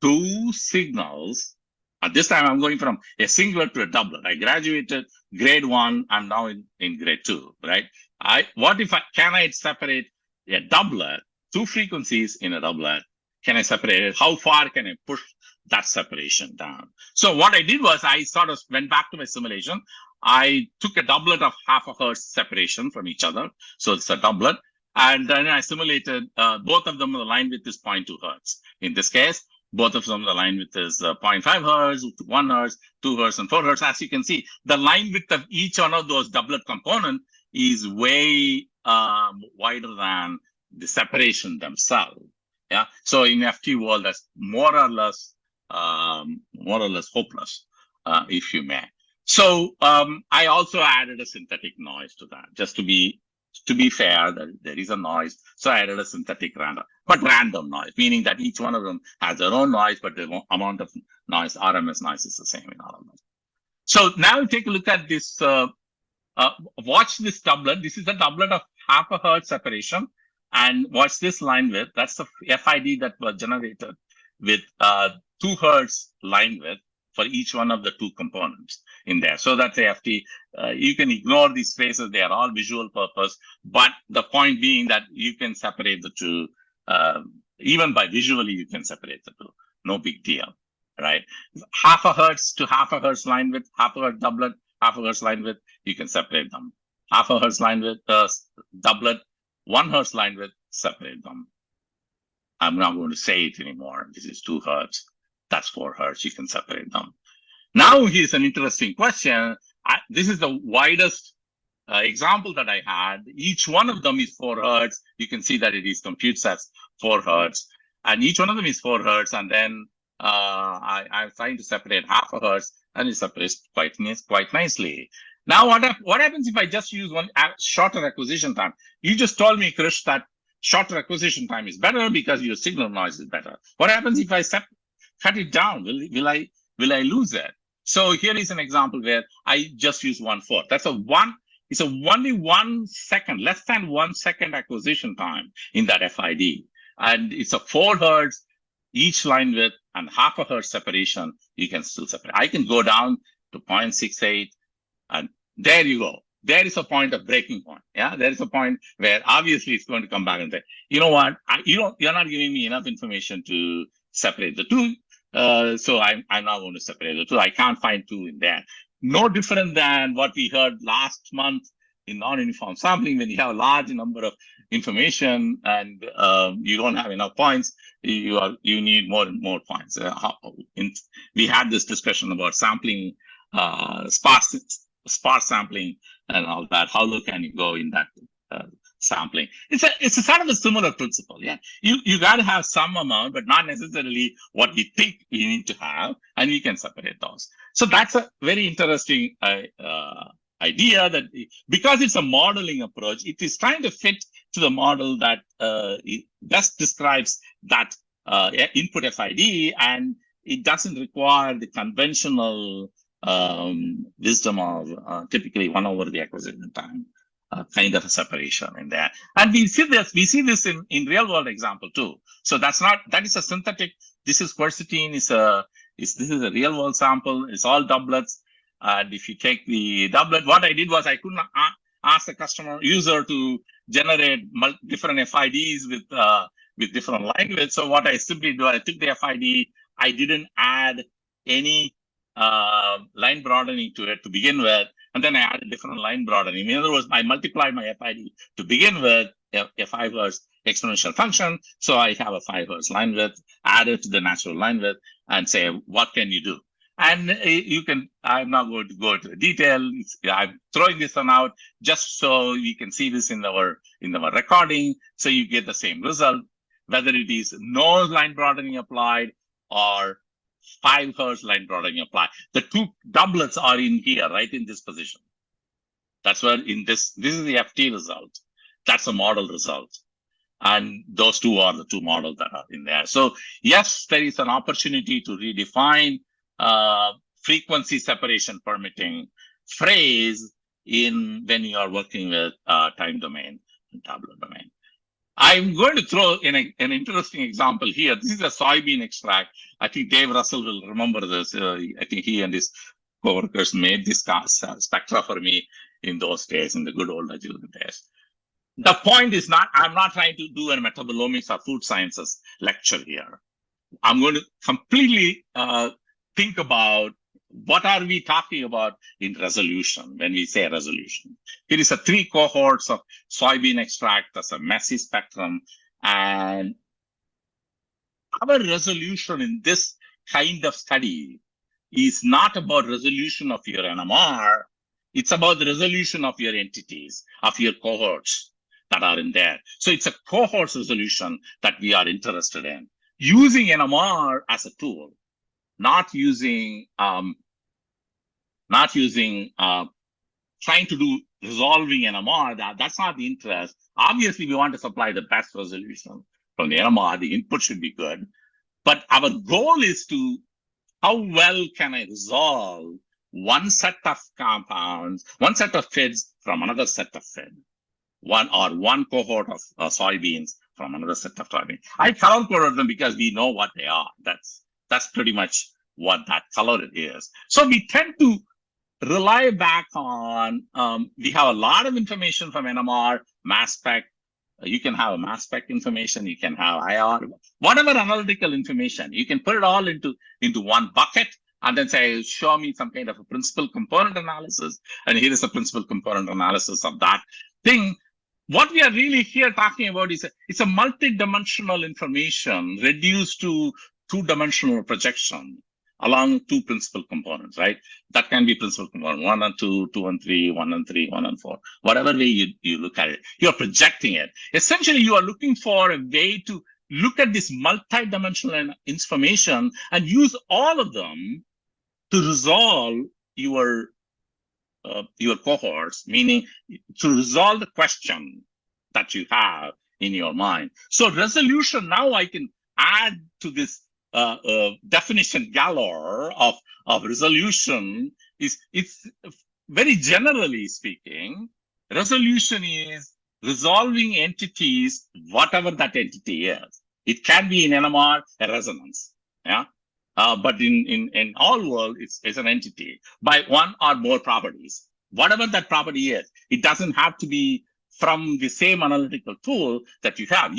two signals? At this time, I'm going from a singlet to a doublet. I graduated grade 1. I'm now in grade 2, right? Can I separate a doublet, two frequencies in a doublet? Can I separate it? How far can I push that separation down? So what I did was I sort of went back to my simulation. I took a doublet of 0.5 hertz separation from each other. So it's a doublet. And then I simulated both of them. The line width is 0.2 hertz. In this case, both of them, the line width is 0.5 hertz, 1 hertz, 2 hertz, and 4 hertz. As you can see, the line width of each one of those doublet component is way wider than the separation themselves. Yeah. So in FT world, that's more or less hopeless, if you may. So I also added a synthetic noise to that, just to be fair, that there is a noise. So I added a synthetic random noise, meaning that each one of them has their own noise, but the amount of noise, RMS noise, is the same in all of them. So now take a look at this. Watch this doublet. This is a doublet of 0.5 hertz separation. And watch this line width. That's the FID that was generated with 2 hertz line width for each one of the two components in there. So that's the FT. You can ignore these spaces. They are all visual purpose. But the point being that you can separate the two. Even by visually, you can separate the two. No big deal, right? 0.5 hertz to 0.5 hertz line width, 0.5 hertz doublet, 0.5 hertz line width, you can separate them. 0.5 hertz line width doublet, 1 hertz line width, separate them. I'm not going to say it anymore. This is 2 hertz. That's 4 hertz. You can separate them. Now, here's an interesting question. This is the widest example that I had. Each one of them is 4 hertz. You can see that it is computes as 4 hertz. And each one of them is 4 hertz. And then I'm trying to separate 0.5 hertz, and it separates quite nicely. Now, what happens if I just use one shorter acquisition time? You just told me, Krish, that shorter acquisition time is better because your signal noise is better. What happens if I cut it down? Will I lose it? So here is an example where I just use 1/4. It's only 1 second, less than 1 second acquisition time in that FID. And it's a 4 hertz each line width and 0.5 hertz separation. You can still separate. I can go down to 0.68. And there you go. There is a point of breaking point. Yeah, there is a point where obviously it's going to come back and say, you know what? You're not giving me enough information to separate the two. So I'm not going to separate the two. I can't find 2 in there. No different than what we heard last month in non-uniform sampling. When you have a large number of information and you don't have enough points, you need more and more points. We had this discussion about sampling sparse sampling and all that. How low can you go in that sampling? It's a sort of a similar principle. Yeah, you got to have some amount, but not necessarily what you think you need to have, and you can separate those. So that's a very interesting idea, that because it's a modeling approach, it is trying to fit to the model that it best describes that input FID, and it doesn't require the conventional wisdom of typically 1 over the acquisition time kind of a separation in there. And we see this in real world example too. So that is a synthetic. This is quercetin, this is a real world sample. It's all doublets. And if you take the doublet, what I did was I couldn't ask the user to generate different FIDs with different line widths. So what I simply do, I took the FID, I didn't add any line broadening to it to begin with, and then I added different line broadening. In other words, I multiplied my FID to begin with a 5 Hertz exponential function. So I have a 5 Hertz line width added to the natural line width and say, what can you do? And I'm not going to go into detail. I'm throwing this one out just so you can see this in our recording. So you get the same result, whether it is no line broadening applied or 5 Hertz line broadening applied. The two doublets are in here, right in this position. That's where this is the FT result. That's a model result. And those two are the two models that are in there. So yes, there is an opportunity to redefine frequency separation permitting phrase when you are working with time domain and tableau domain. I'm going to throw in an interesting example here. This is a soybean extract. I think Dave Russell will remember this. I think he and his coworkers made this spectra for me in those days, in the good old Agility days. The point is I'm not trying to do a metabolomics or food sciences lecture here. I'm going to completely think about what are we talking about in resolution when we say resolution. It is a 3 cohorts of soybean extract. That's a messy spectrum. And our resolution in this kind of study is not about resolution of your NMR. It's about the resolution of your entities, of your cohorts that are in there. So it's a cohort resolution that we are interested in. Using NMR as a tool, not using trying to do resolving NMR. That's not the interest. Obviously, we want to supply the best resolution from the NMR. The input should be good. But our goal is to, how well can I resolve one set of compounds, one set of FIDs from another set of FID, one cohort of soybeans from another set of soybeans. I color coded them because we know what they are. That's pretty much what that color is. So we tend to rely back on, we have a lot of information from NMR, mass spec. You can have a mass spec information, you can have IR, whatever analytical information, you can put it all into one bucket and then say, show me some kind of a principal component analysis. And here is a principal component analysis of that thing. What we are really here talking about is it's a multi-dimensional information reduced to 2-dimensional projection along 2 principal components, right? That can be principal component 1 and 2, 2 and 3, 1 and 3, 1 and 4. Whatever way you look at it, you're projecting it. Essentially, you are looking for a way to look at this multi-dimensional information and use all of them to resolve your cohorts, meaning to resolve the question that you have in your mind. So resolution, now I can add to this definition galore of resolution it's very generally speaking, resolution is resolving entities, whatever that entity is. It can be in NMR a resonance, yeah. But in all world, it's an entity by one or more properties. Whatever that property is, it doesn't have to be from the same analytical tool that you have.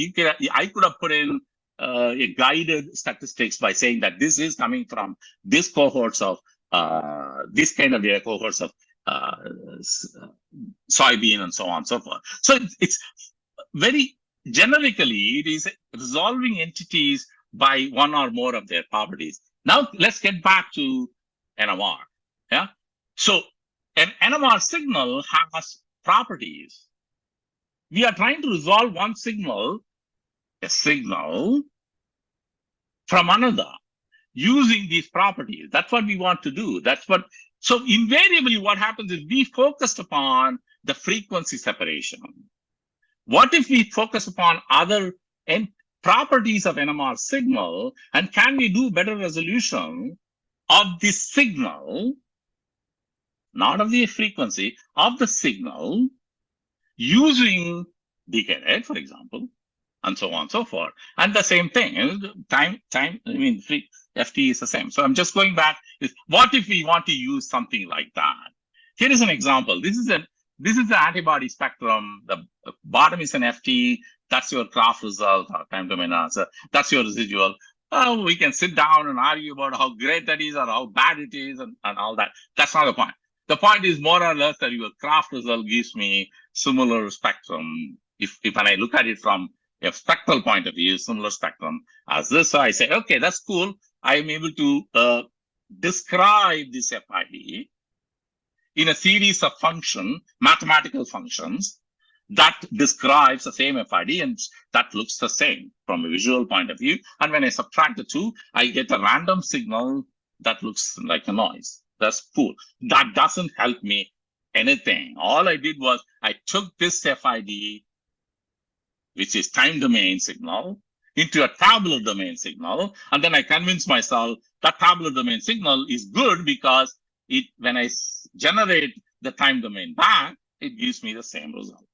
I could have put in a guided statistics by saying that this is coming from this cohorts of this kind of data cohorts of soybean and so on and so forth. So it's very generically, it is resolving entities by one or more of their properties. Now let's get back to NMR. Yeah. So an NMR signal has properties. We are trying to resolve one signal, a signal from another, using these properties. That's what we want to do. So invariably what happens is we focused upon the frequency separation. What if we focus upon other properties of NMR signal, and can we do better resolution of the signal, not of the frequency, of the signal, using decay rate, for example, and so on and so forth. And the same thing, FT is the same. So I'm just going back, what if we want to use something like that? Here is an example. This is the antibody spectrum. The bottom is an FT. That's your graph result, or time domain answer. That's your residual. We can sit down and argue about how great that is or how bad it is and all that. That's not the point. The point is more or less that your graph result gives me similar spectrum. If when I look at it from a spectral point of view, similar spectrum as this, so I say, okay, that's cool. I am able to describe this FID in a series of mathematical functions that describes the same FID, and that looks the same from a visual point of view. And when I subtract the two, I get a random signal that looks like a noise. That's cool. That doesn't help me anything. All I did was I took this FID, which is time domain signal, into a tabular domain signal, and then I convinced myself that tabular domain signal is good because when I generate the time domain back, it gives me the same result.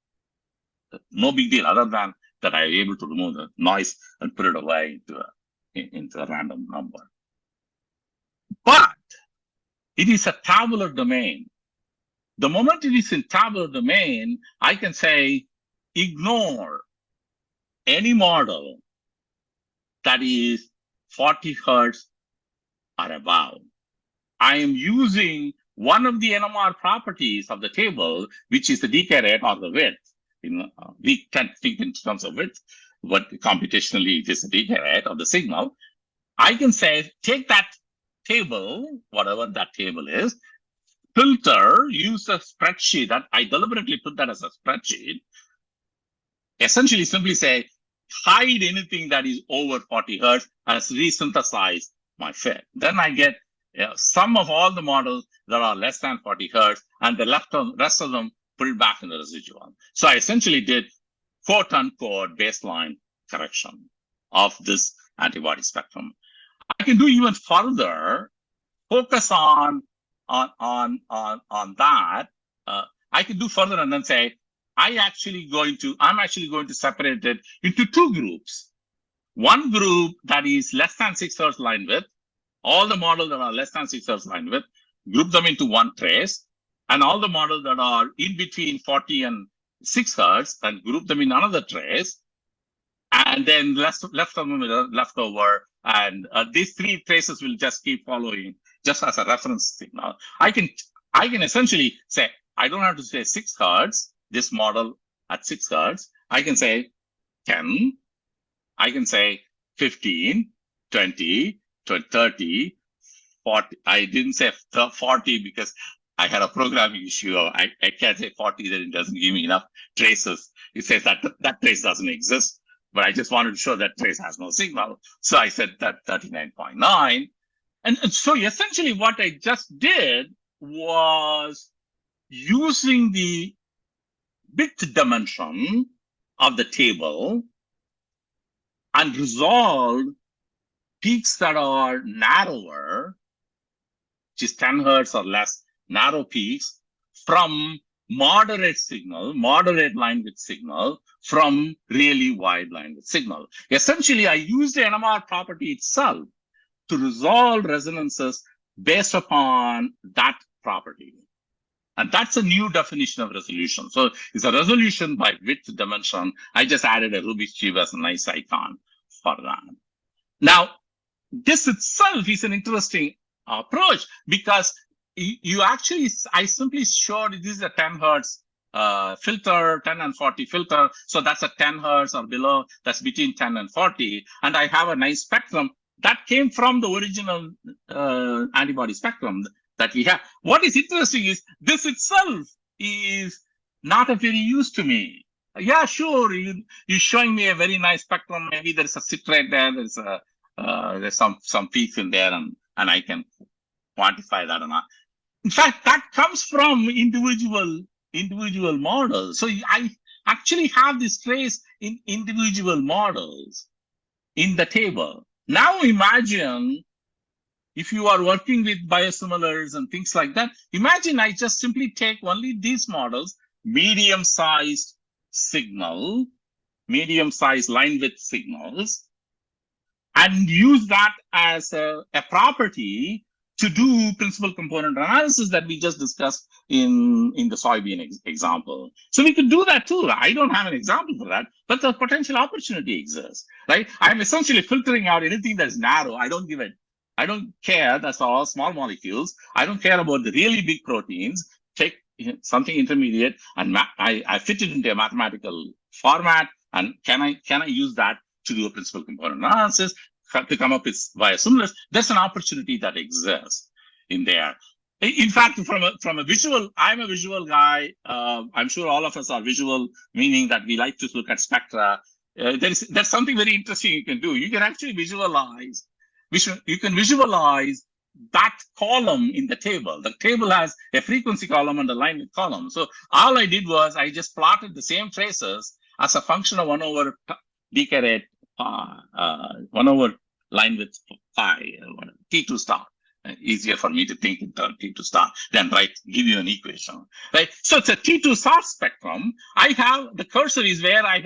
No big deal, other than that I'm able to remove the noise and put it away into a random number. But it is a tabular domain. The moment it is in tabular domain, I can say, ignore any model that is 40 hertz or above. I am using one of the NMR properties of the table, which is the decay rate or the width. We can think in terms of width, but computationally it is the decay rate of the signal. I can say, take that table, whatever that table is, filter, use a spreadsheet. That I deliberately put that as a spreadsheet. Essentially, simply say, hide anything that is over 40 hertz and resynthesize my fit. Then I get sum of all the models that are less than 40 hertz, and the rest of them put it back in the residual. So I essentially did quote unquote baseline correction of this antibody spectrum. I can do even further, focus on that. I can do further and then say, I'm actually going to separate it into two groups. One group that is less than 6 hertz line width, all the models that are less than 6 hertz line width, group them into one trace, and all the models that are in between 40 and 6 hertz, and group them in another trace, and then left of them left over, and these three traces will just keep following, just as a reference signal. I can essentially say, I don't have to say 6 hertz, this model at 6 hertz. I can say 10, I can say 15, 20, 30, 40. I didn't say 40 because I had a programming issue. I can't say 40, then it doesn't give me enough traces. It says that trace doesn't exist, but I just wanted to show that trace has no signal. So I said that 39.9. And so essentially what I just did was using the bit dimension of the table and resolve peaks that are narrower, which is 10 hertz or less, narrow peaks, from moderate line width signal, from really wide line width signal. Essentially, I used the NMR property itself to resolve resonances based upon that property. And that's a new definition of resolution. So it's a resolution by width dimension. I just added a Rubik's Cube as a nice icon for that. Now, this itself is an interesting approach because I simply showed this is a 10 hertz filter, 10 and 40 filter. So that's a 10 hertz or below. That's between 10 and 40. And I have a nice spectrum that came from the original antibody spectrum. that we have. What is interesting is this itself is not of any use to me. Yeah, sure, you're showing me a very nice spectrum. Maybe there's a citrate there, there's some peaks in there, and I can quantify that or not. In fact, that comes from individual models. So I actually have this trace in individual models in the table. Now imagine if you are working with biosimilars and things like that, imagine I just simply take only these models, medium-sized signal, medium-sized line width signals, and use that as a property to do principal component analysis that we just discussed in the soybean example. So we could do that too. I don't have an example for that, but the potential opportunity exists, right? I'm essentially filtering out anything that's narrow. I don't care. That's all small molecules. I don't care about the really big proteins. Take something intermediate and I fit it into a mathematical format. And can I use that to do a principal component analysis to come up with biosimilars? That's an opportunity that exists in there. In fact, from a visual, I'm a visual guy. I'm sure all of us are visual, meaning that we like to look at spectra. There's something very interesting you can do. You can actually visualize. You can visualize that column in the table. The table has a frequency column and a line width column. So all I did was I just plotted the same traces as a function of 1 over decay rate, 1 over line width pi, T2 star. Easier for me to think in terms of T2 star than give you an equation, right? So it's a T2 star spectrum. I have the cursor is where I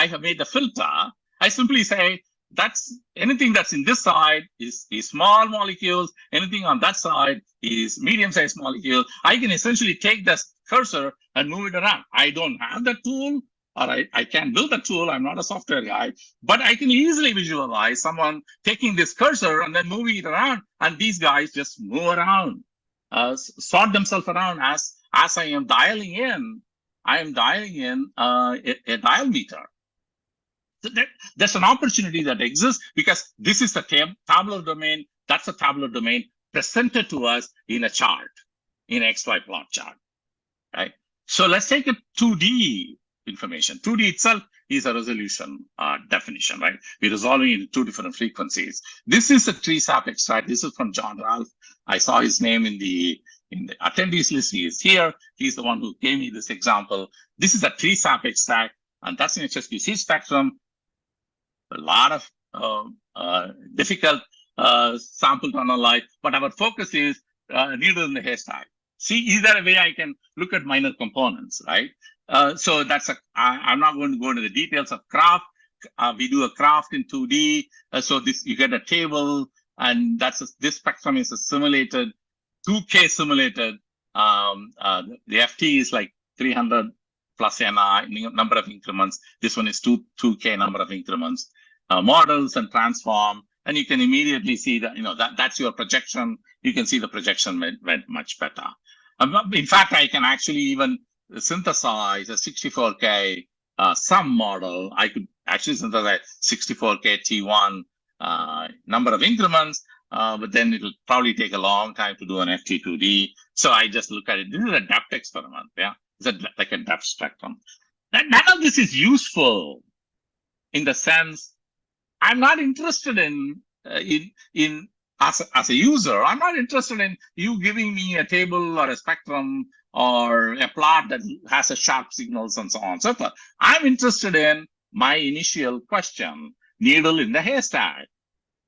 have made the filter. I simply say that's anything that's in this side is small molecules. Anything on that side is medium-sized molecule. I can essentially take this cursor and move it around. I don't have that tool, or I can't build a tool. I'm not a software guy, but I can easily visualize someone taking this cursor and then moving it around, and these guys just move around, sort themselves around as I am dialing in. I am dialing in a dial meter. So there's an opportunity that exists because this is a tabular domain. That's a tabular domain presented to us in a chart, in an XY plot chart, right? So let's take a 2D information. 2D itself is a resolution definition, right? We're resolving into 2 different frequencies. This is a tree sap extract. This is from John Ralph. I saw his name in the attendees list. He is here. He's the one who gave me this example. This is a tree sap extract, and that's an HSQC spectrum. A lot of difficult sample to analyze, but our focus is needle in the haystack. See, is there a way I can look at minor components, right? So I'm not going to go into the details of craft. We do a craft in 2D. So you get a table, and this spectrum is a simulated, 2K simulated. The FT is like 300 plus NI, number of increments. This one is 2K number of increments. Models and transform, and you can immediately see that, that's your projection. You can see the projection went much better. In fact, I can actually even synthesize a 64K sum model. I could actually synthesize 64K T1 number of increments, but then it'll probably take a long time to do an FT2D. So I just look at it. This is a depth experiment. Yeah, it's like a depth spectrum. None of this is useful in the sense I'm not interested in as a user. I'm not interested in you giving me a table or a spectrum or a plot that has a sharp signals and so on and so forth. I'm interested in my initial question, needle in the haystack.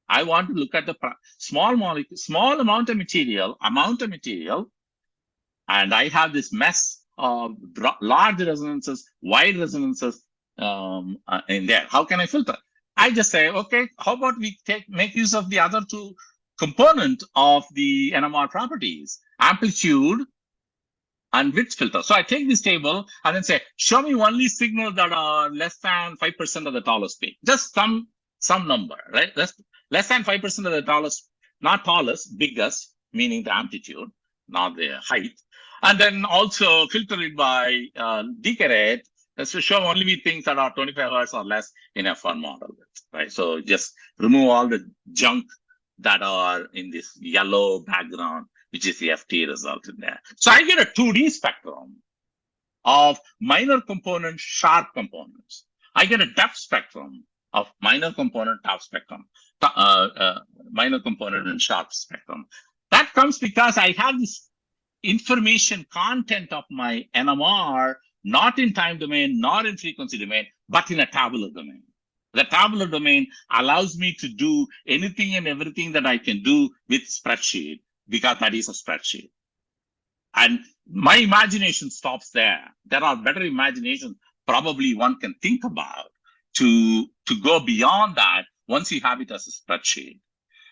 I want to look at the small amount of material, and I have this mess of large resonances, wide resonances in there. How can I filter? I just say, okay, how about we make use of the other 2 component of the NMR properties, amplitude and width filter. So I take this table and then say, show me only signals that are less than 5% of the tallest peak. Just some number, right? Less than 5% of the tallest, not tallest, biggest, meaning the amplitude, not the height. And then also filter it by decay rate. So show only me things that are 25 hertz or less in F1 model, right? So just remove all the junk that are in this yellow background. which is the FT result in there. So I get a 2D spectrum of minor component, sharp components. I get a depth spectrum of minor component, top spectrum, minor component and sharp spectrum. That comes because I have this information content of my NMR, not in time domain, not in frequency domain, but in a tabular domain. The tabular domain allows me to do anything and everything that I can do with spreadsheet, because that is a spreadsheet. And my imagination stops there. There are better imaginations probably one can think about to go beyond that once you have it as a spreadsheet.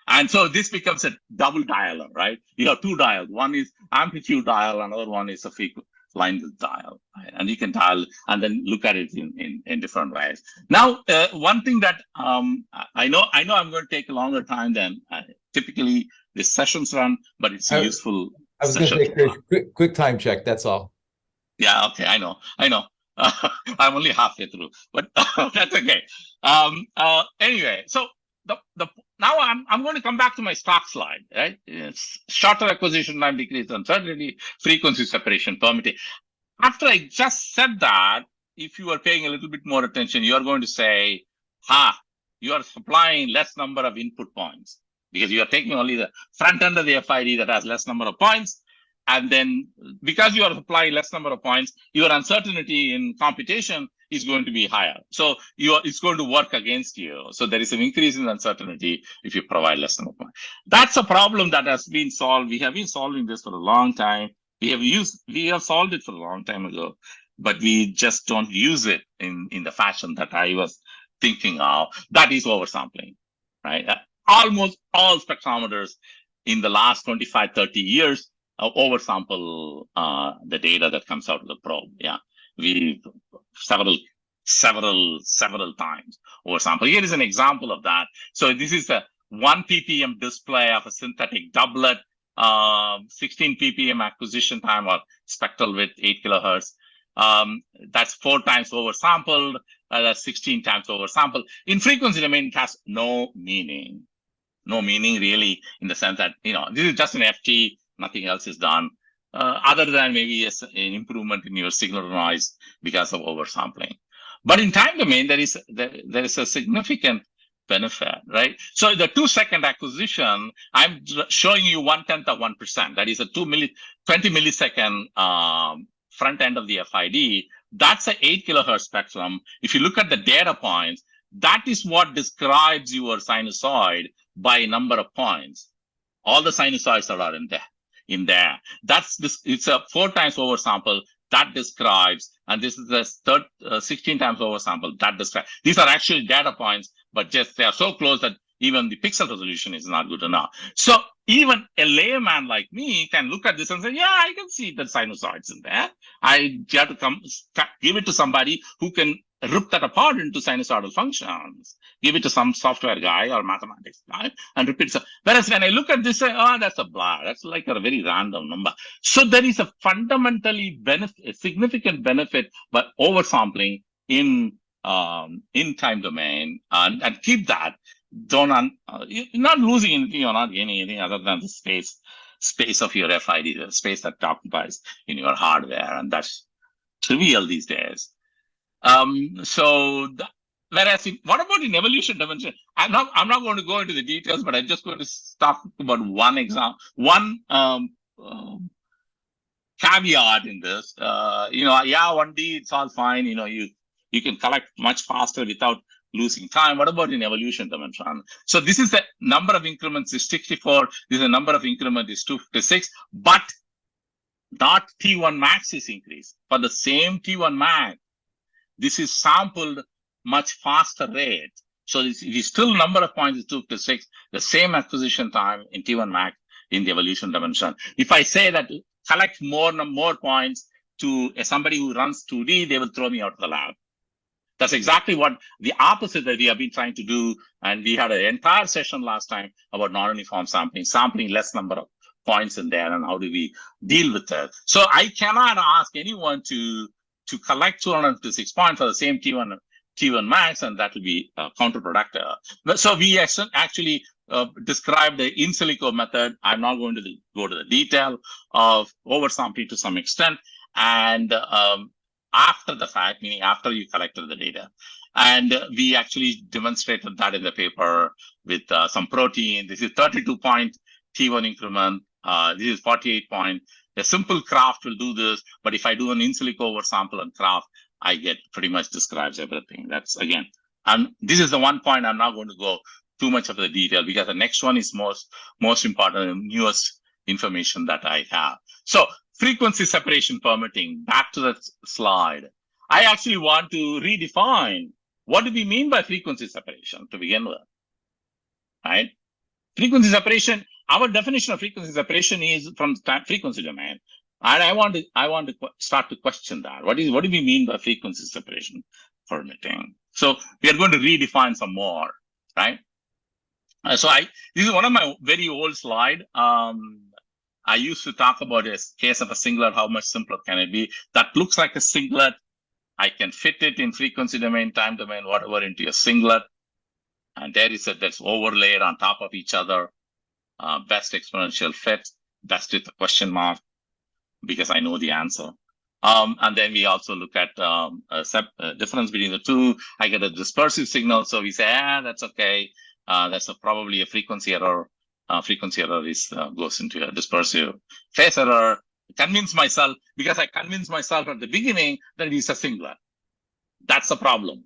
And so this becomes a double dialer, right? You have two dials. One is amplitude dial, another one is a frequency line dial, right? And you can dial and then look at it in different ways. Now, one thing that I know I'm going to take a longer time than typically the sessions run, but it's a useful. I was going to say, Chris, quick time check. That's all. Yeah. Okay. I know. I'm only halfway through, but that's okay. Anyway, so now I'm going to come back to my stock slide, right? It's shorter acquisition time, decreased uncertainty, frequency separation, permitting. After I just said that, if you are paying a little bit more attention, you are going to say, you are supplying less number of input points because you are taking only the front end of the FID that has less number of points. And then because you are supplying less number of points, your uncertainty in computation is going to be higher. So it's going to work against you. So there is an increase in uncertainty if you provide less number of points. That's a problem that has been solved. We have been solving this for a long time. We have solved it for a long time ago, but we just don't use it in the fashion that I was thinking of. That is oversampling, right? Almost all spectrometers in the last 25, 30 years oversample the data that comes out of the probe. Yeah, we several times oversample. Here is an example of that. So this is a 1 ppm display of a synthetic doublet, 16 ppm acquisition time or spectral width 8 kilohertz. That's 4 times oversampled. That's 16 times oversampled. In frequency domain, it has no meaning. No meaning really, in the sense that this is just an FT. Nothing else is done, other than maybe an improvement in your signal noise because of oversampling. But in time domain, there is a significant benefit, right? So the 2-second acquisition, I'm showing you 1/10 of 1%. That is a 20 millisecond front end of the FID. That's an 8 kilohertz spectrum. If you look at the data points, that is what describes your sinusoid by number of points. All the sinusoids that are in there. It's a 4 times oversample that describes, and this is the 16 times oversample that describes. These are actually data points, but just they are so close that even the pixel resolution is not good enough. So even a layman like me can look at this and say, yeah, I can see the sinusoids in there. I have to give it to somebody who can rip that apart into sinusoidal functions. Give it to some software guy or mathematics guy and repeat it. Whereas when I look at this, that's a blah. That's like a very random number. So there is a fundamentally significant benefit by oversampling in time domain, and keep that. You're not losing anything, you're not gaining anything other than the space of your FID, the space that occupies in your hardware, and that's trivial these days. Whereas what about in evolution dimension? I'm not going to go into the details, but I'm just going to talk about one example, caveat in this. 1D, it's all fine. You can collect much faster without losing time. What about in evolution dimension? So this is the number of increments is 64. This is the number of increment is 256, but not T1 max is increased. For the same T1 max, this is sampled much faster rate. So it is still number of points is 256, the same acquisition time in T1 max in the evolution dimension. If I say that collect more points to somebody who runs 2D, they will throw me out of the lab. That's exactly what the opposite that we have been trying to do. And we had an entire session last time about non-uniform sampling less number of points in there, and how do we deal with that. So I cannot ask anyone to collect 256 points for the same T1 max, and that will be counterproductive. So we actually describe the in silico method. I'm not going to go to the detail of oversampling to some extent. And after the fact, meaning after you collected the data. And we actually demonstrated that in the paper with some protein. This is 32 point T1 increment. This is 48 point. A simple craft will do this, but if I do an in silico oversample and craft, I get pretty much describes everything. That's again, and this is the one point I'm not going to go too much of the detail because the next one is most important and newest information that I have. So frequency separation permitting, back to that slide. I actually want to redefine what do we mean by frequency separation to begin with, right? Frequency separation, our definition of frequency separation is from frequency domain. And I want to start to question that. What do we mean by frequency separation permitting? So we are going to redefine some more, right? This is one of my very old slide. I used to talk about a case of a singlet. How much simpler can it be? That looks like a singlet. I can fit it in frequency domain, time domain, whatever into a singlet. And there is that's overlaid on top of each other. Best exponential fit, best with a question mark, because I know the answer. And then we also look at difference between the two. I get a dispersive signal. So we say, that's okay. That's probably a frequency error. Frequency error goes into a dispersive phase error. Convince myself, because I convinced myself at the beginning that it is a singlet. That's the problem.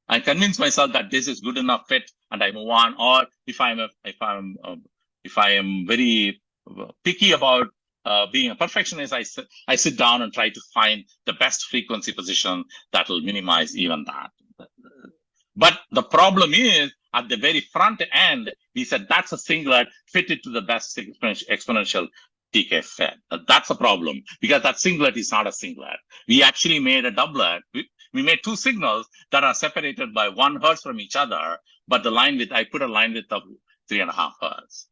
I convince myself that this is good enough fit, and I move on. Or if I am very picky about being a perfectionist, I sit down and try to find the best frequency position that will minimize even that. But the problem is, at the very front end, we said that's a singlet, fit it to the best exponential decay fit. That's a problem, because that singlet is not a singlet. We actually made a doublet. We made two signals that are separated by 1 hertz from each other, but I put a line width of 3.5 hertz.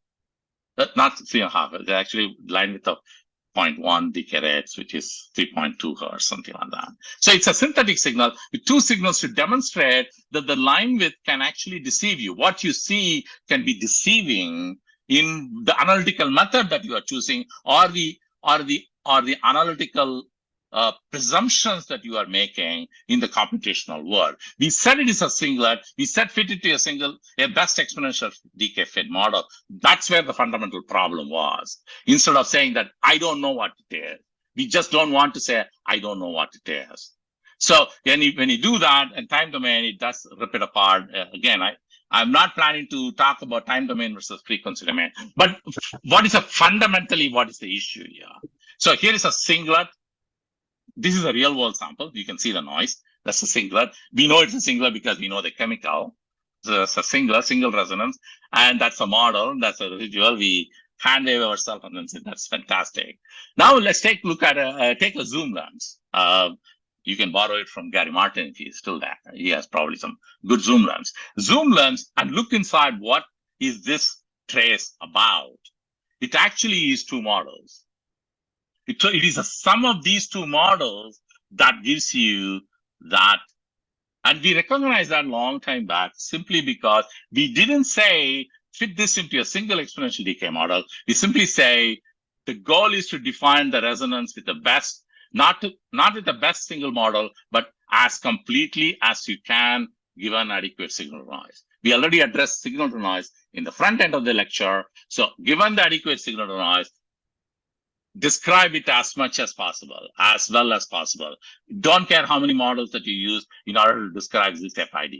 Not 3.5 hertz, they're actually line width of 0.1 decay rates, which is 3.2 hertz, something like that. So it's a synthetic signal with two signals to demonstrate that the line width can actually deceive you. What you see can be deceiving in the analytical method that you are choosing, or the analytical presumptions that you are making in the computational world. We said it is a singlet. We said fit it to a best exponential decay fit model. That's where the fundamental problem was. Instead of saying that I don't know what it is, we just don't want to say I don't know what it is. So when you do that in time domain, it does rip it apart. Again, I'm not planning to talk about time domain versus frequency domain, but what is the issue here? So here is a singlet. This is a real world sample. You can see the noise. That's a singlet. We know it's a singlet because we know the chemical. So it's a single resonance. And that's a model. That's a residual. We hand wave ourselves and then say, that's fantastic. Now let's take a look at take a zoom lens. You can borrow it from Gary Martin if he's still there. He has probably some good zoom lens. Zoom lens and look inside, what is this trace about? It actually is two models. It is a sum of these two models that gives you that. And we recognized that a long time back simply because we didn't say fit this into a single exponential decay model. We simply say the goal is to define the resonance with the best, not with the best single model, but as completely as you can given adequate signal to noise. We already addressed signal to noise in the front end of the lecture. So given the adequate signal to noise, describe it as much as possible, as well as possible. Don't care how many models that you use in order to describe this FID.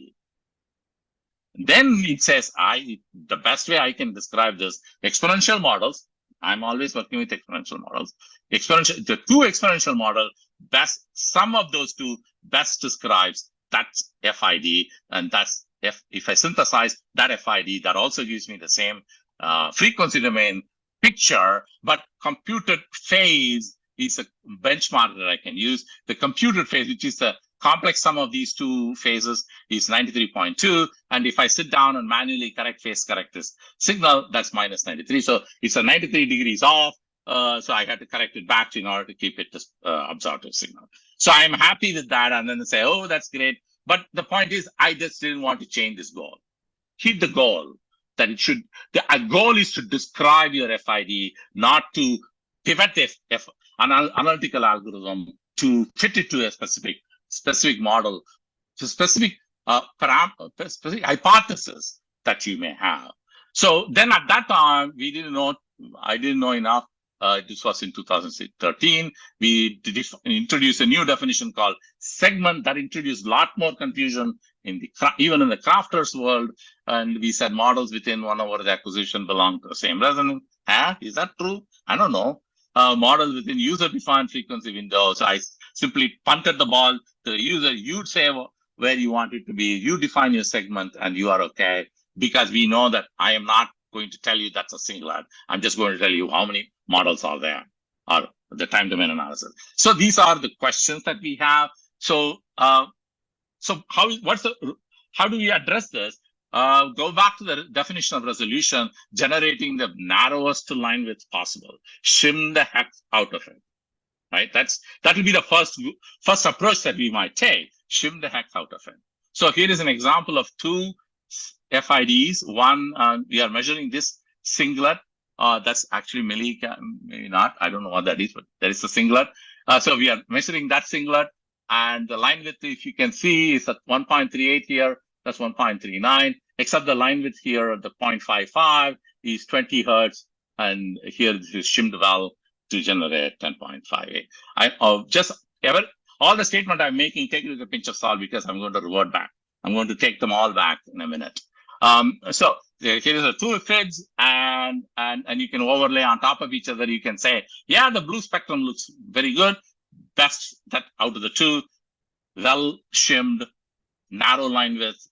Then it says, the best way I can describe this, exponential models. I'm always working with exponential models. The two exponential model, best sum of those two best describes that FID, and that's if I synthesize that FID, that also gives me the same frequency domain picture, but computed phase is a benchmark that I can use. The computed phase, which is the complex sum of these two phases, is 93.2. And if I sit down and manually correct this signal, that's minus 93. So it's a 93 degrees off. So I had to correct it back in order to keep it absorptive signal. So I'm happy with that. And then they say, oh, that's great. But the point is, I just didn't want to change this goal. Hit the goal. that it should, the goal is to describe your FID, not to pivot an analytical algorithm to fit it to a specific model, to specific hypothesis that you may have. So then at that time, I didn't know enough. This was in 2013. We introduced a new definition called segment that introduced a lot more confusion even in the crafters world. And we said models within 1 over the acquisition belong to the same resonance. Is that true? I don't know. Models within user-defined frequency windows. I simply punted the ball to the user. You'd say where you want it to be. You define your segment and you are okay, because we know that I am not going to tell you that's a singlet. I'm just going to tell you how many models are there, or the time domain analysis. So these are the questions that we have. So how do we address this? Go back to the definition of resolution, generating the narrowest line width possible. Shim the heck out of it, right? That will be the first approach that we might take. Shim the heck out of it. So here is an example of 2 FIDs. One, we are measuring this singlet. That's actually maybe not. I don't know what that is, but there is a singlet. So we are measuring that singlet, and the line width, if you can see, is at 1.38 here. That's 1.39. Except the line width here at the 0.55 is 20 hertz, and here this is shimmed well to generate 10.58. All the statement I'm making, take it with a pinch of salt, because I'm going to revert back. I'm going to take them all back in a minute. So here is the 2 FIDs, and you can overlay on top of each other. You can say, yeah, the blue spectrum looks very good. Best that out of the 2, well shimmed, narrow line width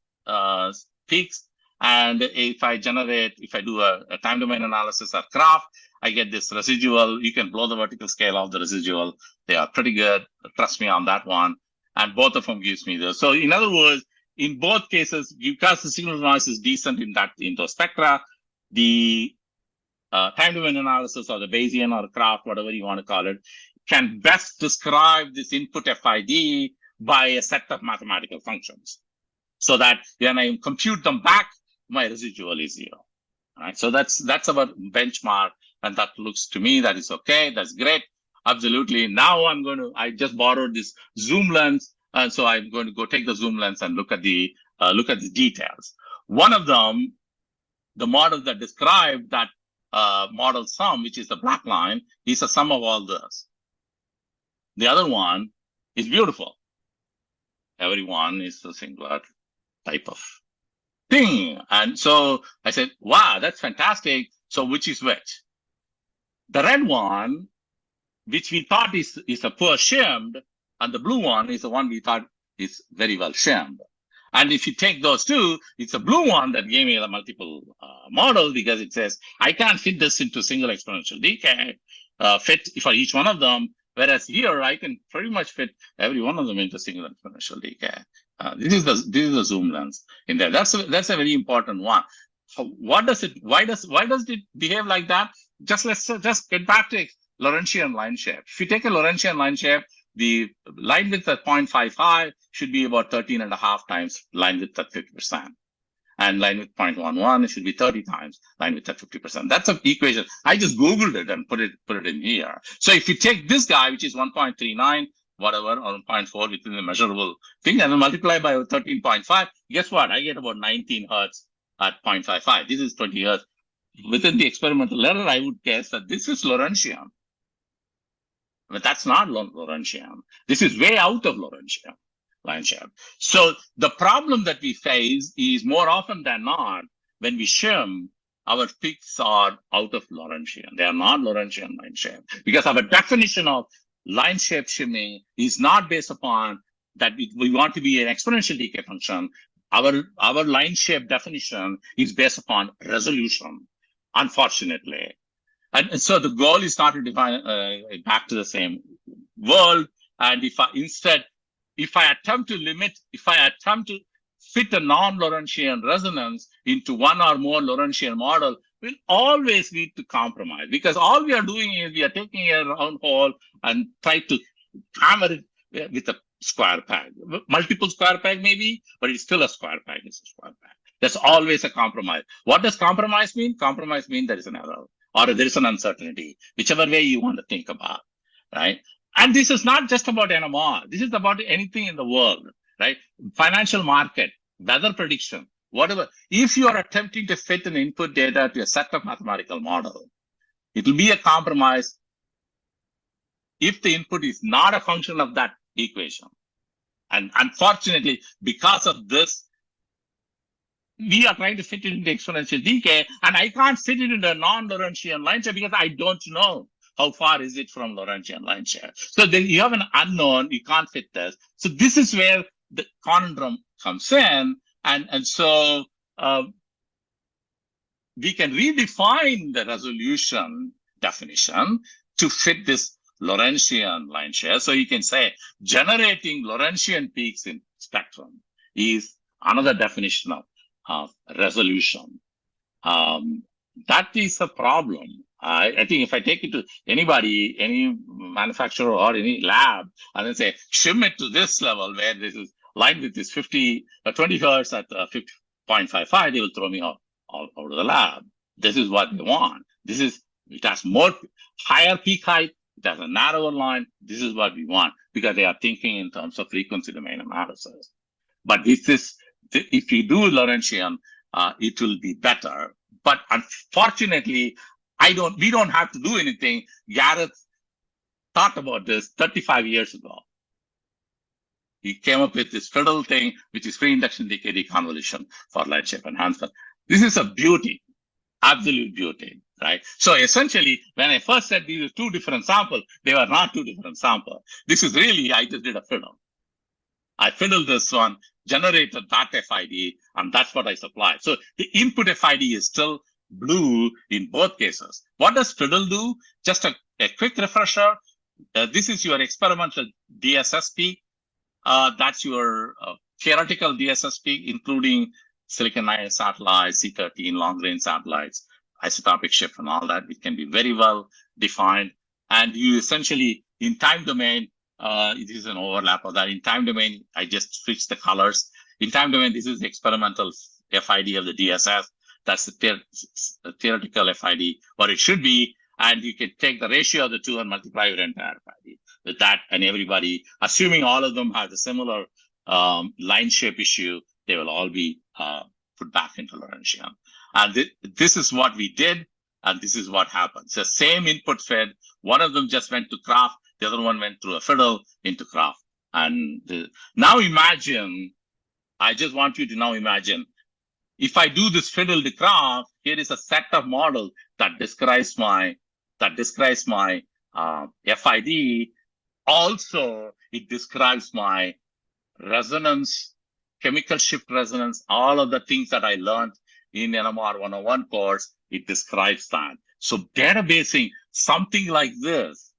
peaks. And if I do a time domain analysis or graph, I get this residual. You can blow the vertical scale of the residual. They are pretty good. Trust me on that one. And both of them gives me this. So in other words, in both cases, because the signal noise is decent in those spectra, the time domain analysis or the Bayesian or graph, whatever you want to call it, can best describe this input FID by a set of mathematical functions, so that when I compute them back, my residual is 0. All right, so that's our benchmark, and that looks to me that is okay. That's great, absolutely. Now I just borrowed this zoom lens, and so I'm going to go take the zoom lens and look at the details. One of them, the model that described that model sum, which is the black line, is a sum of all this. The other one is beautiful. Everyone is a singular type of thing. And so I said, wow, that's fantastic. So which is which? The red one, which we thought is a poor shimmed, and the blue one is the one we thought is very well shimmed. And if you take those 2, it's a blue one that gave me a multiple model, because it says, I can't fit this into single exponential decay, fit for each one of them. Whereas here, I can pretty much fit every one of them into single exponential decay. This is the zoom lens in there. That's a very important one. Why does it behave like that? Let's get back to Lorentzian line shape. If you take a Lorentzian line shape, the line width at 0.55 should be about 13.5 times line width at 50%. And line width 0.11, it should be 30 times line width at 50%. That's an equation. I just Googled it and put it in here. So if you take this guy, which is 1.39, whatever, or 1.4 within the measurable thing, and then multiply by 13.5, guess what? I get about 19 hertz at 0.55. This is 20 hertz. Within the experimental error, I would guess that this is Lorentzian. But that's not Lorentzian. This is way out of Lorentzian line shape. So the problem that we face is, more often than not, when we shim, our peaks are out of Lorentzian. They are not Lorentzian line shape, because our definition of line shape shimming is not based upon that we want to be an exponential decay function. Our line shape definition is based upon resolution, unfortunately. And so the goal is not to define back to the same world. And if I attempt to fit a non-Lorentzian resonance into one or more Lorentzian model, will always lead to compromise, because all we are doing is we are taking a round hole and try to hammer it with a square peg. Multiple square peg maybe, but it's still a square peg. It's a square peg. There's always a compromise. What does compromise mean? Compromise means there is an error or there is an uncertainty, whichever way you want to think about, right? And this is not just about NMR. This is about anything in the world, right? Financial market, weather prediction, whatever. If you are attempting to fit an input data to a set of mathematical model, it will be a compromise if the input is not a function of that equation. And unfortunately, because of this, we are trying to fit it into exponential decay, and I can't fit it into a non-Lorentzian line share because I don't know how far is it from Lorentzian line share. So then you have an unknown, you can't fit this. So this is where the conundrum comes in, and so we can redefine the resolution definition to fit this Lorentzian line share. So you can say generating Lorentzian peaks in spectrum is another definition of resolution. That is a problem. I think if I take it to anybody, any manufacturer or any lab, and then say, shim it to this level where this is line with this 20 hertz at 50.55, they will throw me out of the lab. This is what they want. It has more higher peak height, it has a narrower line. This is what we want because they are thinking in terms of frequency domain analysis. But if you do Lorentzian, it will be better. But unfortunately, we don't have to do anything. Gareth thought about this 35 years ago. He came up with this fiddle thing, which is pre-induction decay deconvolution for line shape enhancement. This is a beauty, absolute beauty, right? So essentially, when I first said these are two different samples, they were not two different samples. This is really, I just did a fiddle. I fiddled this one, generated that FID, and that's what I supplied. So the input FID is still blue in both cases. What does fiddle do? Just a quick refresher. This is your experimental DSSP. That's your theoretical DSSP, including silicon ion satellites, C13 long-range satellites, isotopic shift, and all that. It can be very well defined. And you essentially, in time domain, it is an overlap of that. In time domain, I just switched the colors. In time domain, this is the experimental FID of the DSS. That's the theoretical FID, what it should be. And you can take the ratio of the two and multiply your entire FID with that. And everybody, assuming all of them have a similar line shape issue, they will all be put back into Lorentzian. And this is what we did. And this is what happened. So same input fed. One of them just went to Kraft. The other one went through a fiddle into Kraft. And now imagine, I just want you to now imagine, if I do this fiddle to Kraft, here is a set of models that describes my FID. Also, it describes my resonance, chemical shift resonance, all of the things that I learned in NMR 101 course, it describes that. So databasing something like this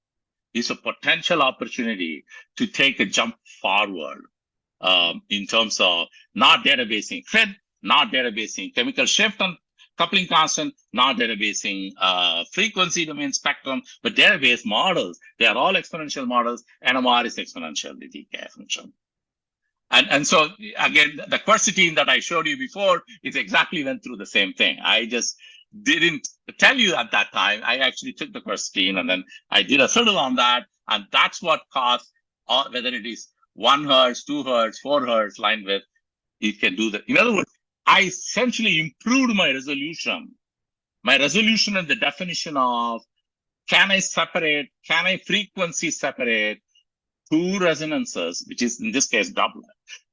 is a potential opportunity to take a jump forward in terms of not databasing fit, not databasing chemical shift and coupling constant, not databasing frequency domain spectrum, but database models. They are all exponential models. NMR is exponential decay function. And so again, the quercetin that I showed you before is exactly went through the same thing. I just didn't tell you at that time. I actually took the quercetin and then I did a fiddle on that. And that's what caused, whether it is 1 hertz, 2 hertz, 4 hertz line width, it can do that. In other words, I essentially improved my resolution. My resolution and the definition of can I frequency separate two resonances, which is in this case doublet,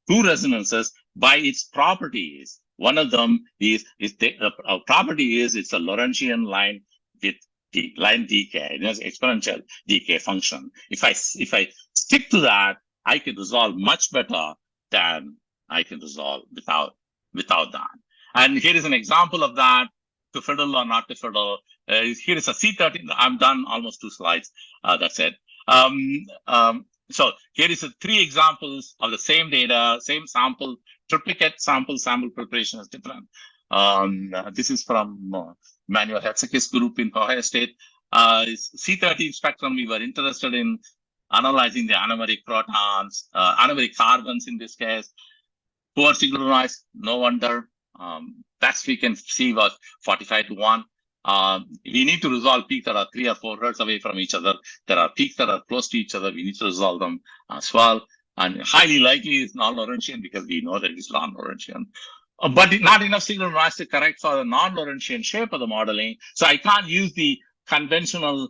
two resonances by its properties. One of them is the property is it's a Lorentzian line with the line decay, it's exponential decay function. If I stick to that, I can resolve much better than I can resolve without that. And here is an example of that, to fiddle or not to fiddle. Here is a C13. I'm done, almost 2 slides. That's it. So here is 3 examples of the same data, same sample, triplicate sample preparation is different. This is from Manuel Hetzek's group in Ohio State. C13 spectrum, we were interested in analyzing the anomeric protons, anomeric carbons in this case. Poor signal noise, no wonder. best we can see was 45 to 1. We need to resolve peaks that are 3 or 4 hertz away from each other. There are peaks that are close to each other. We need to resolve them as well. And highly likely is non-Laurentian because we know that it's non-Laurentian. But not enough signal noise to correct for the non-Laurentian shape of the modeling. So I can't use the conventional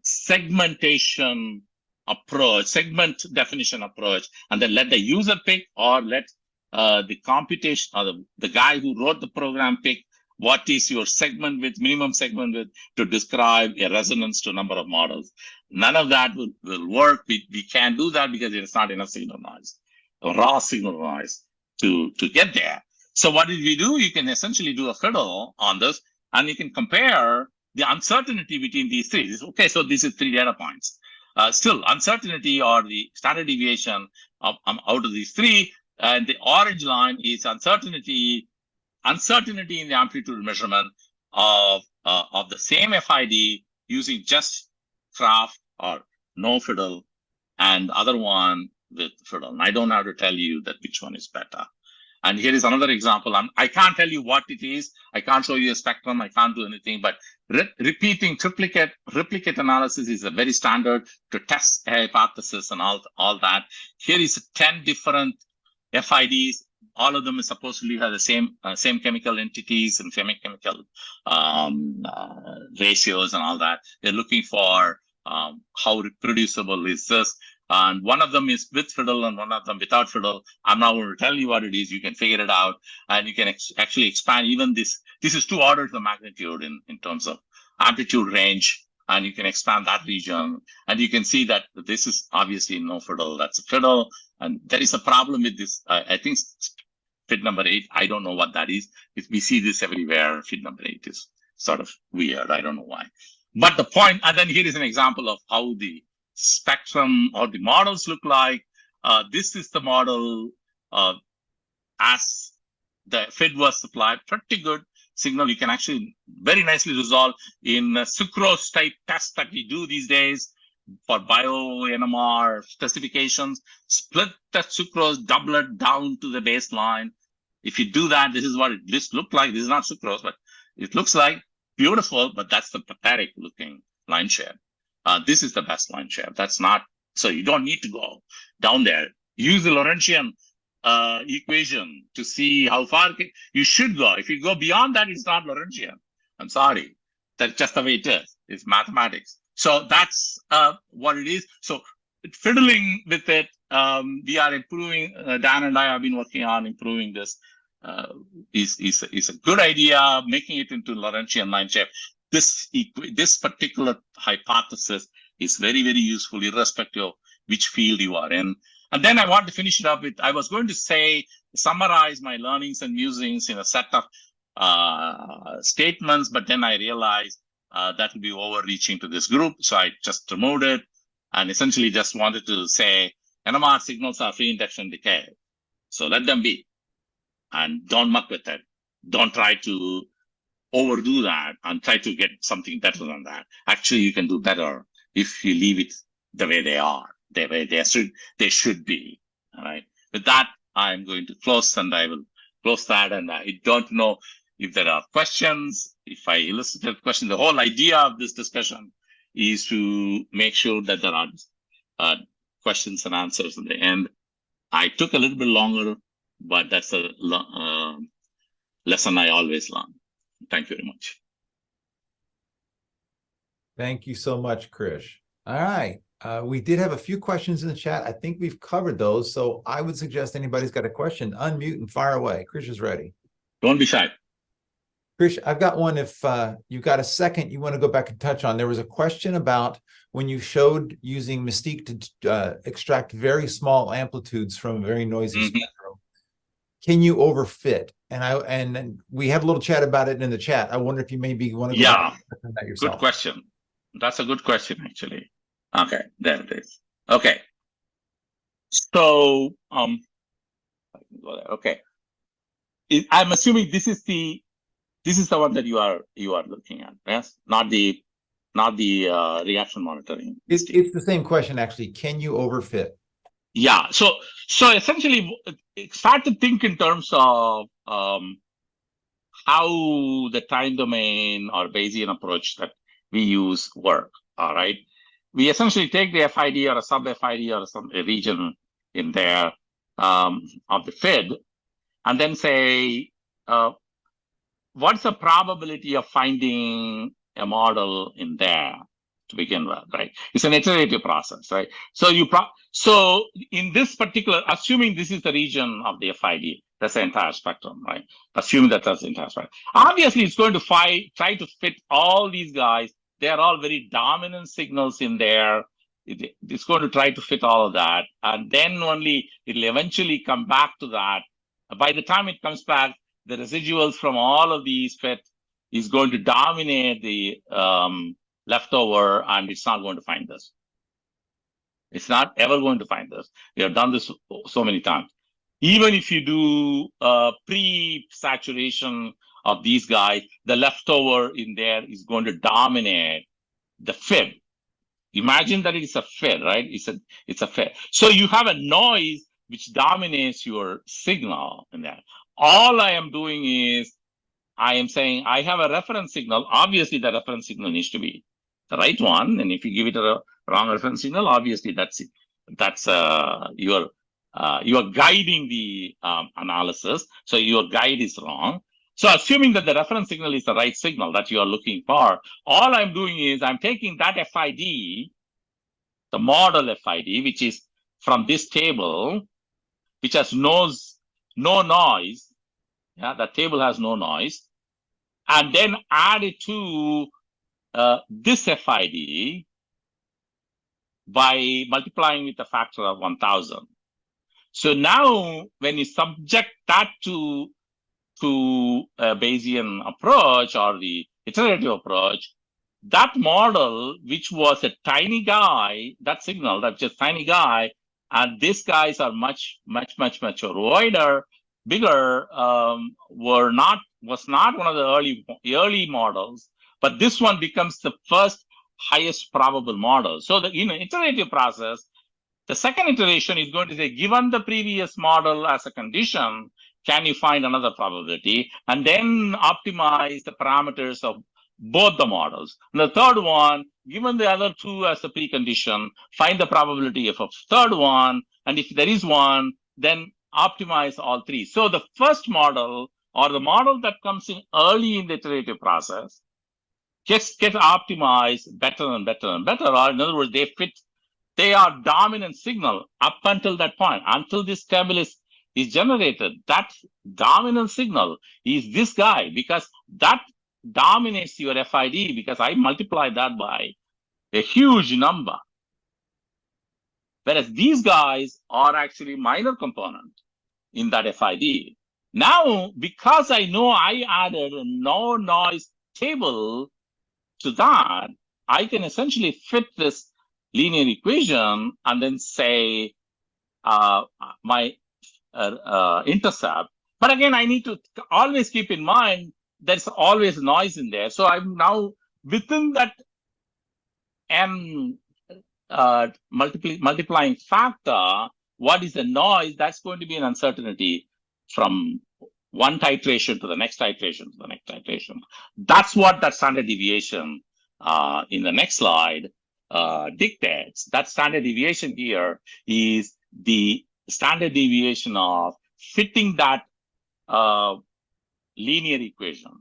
segmentation approach, segment definition approach, and then let the user pick or let the computation or the guy who wrote the program pick what is your segment width, minimum segment width to describe a resonance to a number of models. None of that will work. We can't do that because there is not enough signal noise, raw signal noise to get there. So what did we do? You can essentially do a fiddle on this, and you can compare the uncertainty between these three. Okay, so this is 3 data points. Still, uncertainty or the standard deviation out of these 3, and the orange line is uncertainty in the amplitude measurement of the same FID using just craft or no fiddle, and the other one with fiddle. And I don't have to tell you that which one is better. And here is another example. I can't tell you what it is. I can't show you a spectrum. I can't do anything. But repeating replicate analysis is a very standard to test a hypothesis and all that. Here is 10 different FIDs. All of them is supposedly have the same chemical entities and same chemical ratios and all that. They're looking for how reproducible is this. And one of them is with fiddle and one of them without fiddle. I'm not going to tell you what it is. You can figure it out, and you can actually expand even this. This is 2 orders of magnitude in terms of amplitude range, and you can expand that region. And you can see that this is obviously no fiddle. That's a fiddle. And there is a problem with this. I think fit number 8. I don't know what that is. We see this everywhere. Fit number 8 is sort of weird. I don't know why. But the point, and then here is an example of how the spectrum or the models look like. This is the model as the FID was supplied. Pretty good signal. You can actually very nicely resolve in sucrose type tests that we do these days for bio NMR specifications. Split the sucrose, double it down to the baseline. If you do that, this is what this looks like. This is not sucrose, but it looks like beautiful, but that's the pathetic looking line shape. This is the best line shape. That's not, so you don't need to go down there. Use the Laurentian equation to see how far you should go. If you go beyond that, it's not Laurentian. I'm sorry. That's just the way it is. It's mathematics. So that's what it is. So fiddling with it, we are improving. Dan and I have been working on improving this. Is a good idea, making it into Laurentian line shape. This particular hypothesis is very, very useful, irrespective of which field you are in. And then I want to finish it up with, I was going to summarize my learnings and musings in a set of statements, but then I realized that would be overreaching to this group. So I just removed it and essentially just wanted to say, NMR signals are free induction decay. So let them be. And don't muck with it. Don't try to overdo that and try to get something better than that. Actually, you can do better if you leave it the way they are, the way they should be. All right. With that, I'm going to close, and I will close that. And I don't know if there are questions. If I elicited questions, the whole idea of this discussion is to make sure that there are questions and answers at the end. I took a little bit longer, but that's a lesson I always learn. Thank you very much. Thank you so much, Krish. All right. We did have a few questions in the chat. I think we've covered those. So I would suggest anybody's got a question, unmute and fire away. Krish is ready. Don't be shy. Krish, I've got one. If you've got a second, you want to go back and touch on. There was a question about when you showed using Mystique to extract very small amplitudes from a very noisy spectrum. Can you overfit? And we had a little chat about it in the chat. I wonder if you maybe want to go back and that yourself. Good question. That's a good question, actually. Okay, there it is. Okay. So okay. I'm assuming this is the one that you are looking at, yes? Not the reaction monitoring. It's the same question, actually. Can you overfit? Yeah. So essentially, start to think in terms of how the time domain or Bayesian approach that we use work. All right. We essentially take the FID or a sub FID or a region in there of the FID, and then say, what's the probability of finding a model in there to begin with, right? It's an iterative process, right? So so in this particular, assuming this is the region of the FID, that's the entire spectrum, right? Assuming that that's the entire spectrum. Obviously, it's going to try to fit all these guys. They are all very dominant signals in there. It's going to try to fit all of that. And then only it'll eventually come back to that. By the time it comes back, the residuals from all of these fit is going to dominate the leftover, and it's not going to find this. It's not ever going to find this. We have done this so many times. Even if you do pre-saturation of these guys, the leftover in there is going to dominate the fib. Imagine that it is a fib, right? It's a fib. So you have a noise which dominates your signal in there. All I am doing is I am saying I have a reference signal. Obviously, the reference signal needs to be the right one. And if you give it a wrong reference signal, obviously that's you are guiding the analysis. So your guide is wrong. So assuming that the reference signal is the right signal that you are looking for, all I'm doing is I'm taking that FID, the model FID, which is from this table, which has no noise. Yeah, the table has no noise, and then add it to this FID by multiplying with a factor of 1000. So now, when you subject that to a Bayesian approach or the iterative approach, that model, which was a tiny guy, that signal, that's just tiny guy, and these guys are much wider, bigger, was not one of the early models, but this one becomes the first highest probable model. So the iterative process, the second iteration is going to say, given the previous model as a condition, can you find another probability? And then optimize the parameters of both the models. And the third one, given the other two as a precondition, find the probability of a third one. And if there is one, then optimize all three. So the first model, or the model that comes in early in the iterative process, just get optimized better and better and better. Or in other words, they are dominant signal up until that point, until this stimulus is generated. That dominant signal is this guy, because that dominates your FID, because I multiply that by a huge number. Whereas these guys are actually minor component in that FID. Now, because I know I added a no noise table to that, I can essentially fit this linear equation and then say my intercept. But again, I need to always keep in mind there's always noise in there. So I'm now within that m multiplying factor. What is the noise? That's going to be an uncertainty from one titration to the next titration to the next titration. That's what that standard deviation in the next slide dictates. That standard deviation here is the standard deviation of fitting that linear equation.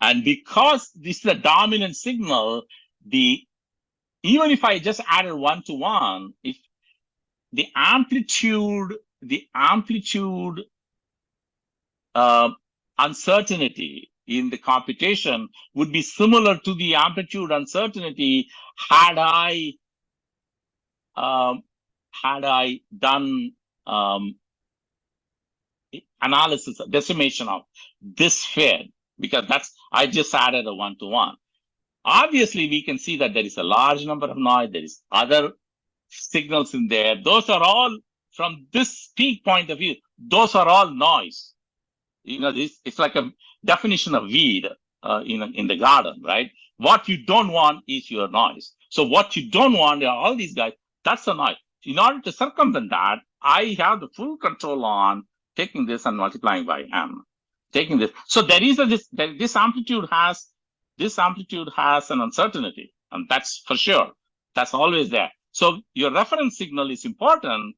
And because this is a dominant signal, even if I just added 1 to 1, if the amplitude uncertainty in the computation would be similar to the amplitude uncertainty had I done analysis, decimation of this FID, because I just added a 1 to 1. Obviously, we can see that there is a large number of noise. There is other signals in there. Those are all, from this peak point of view, those are all noise. It's like a definition of weed in the garden, right? What you don't want is your noise. So what you don't want are all these guys. That's the noise. In order to circumvent that, I have the full control on taking this and multiplying by m. taking this. So there is this amplitude has an uncertainty, and that's for sure. That's always there. So your reference signal is important,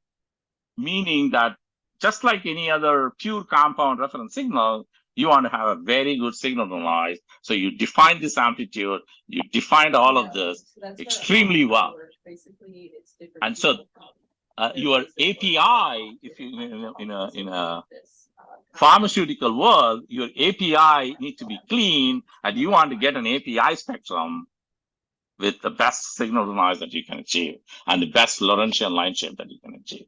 meaning that just like any other pure compound reference signal, you want to have a very good signal to noise. So you define this amplitude, you defined all of this extremely well. Basically, it's different. And so your API, if you in a pharmaceutical world, your API needs to be clean, and you want to get an API spectrum with the best signal to noise that you can achieve and the best Lorentzian line shape that you can achieve.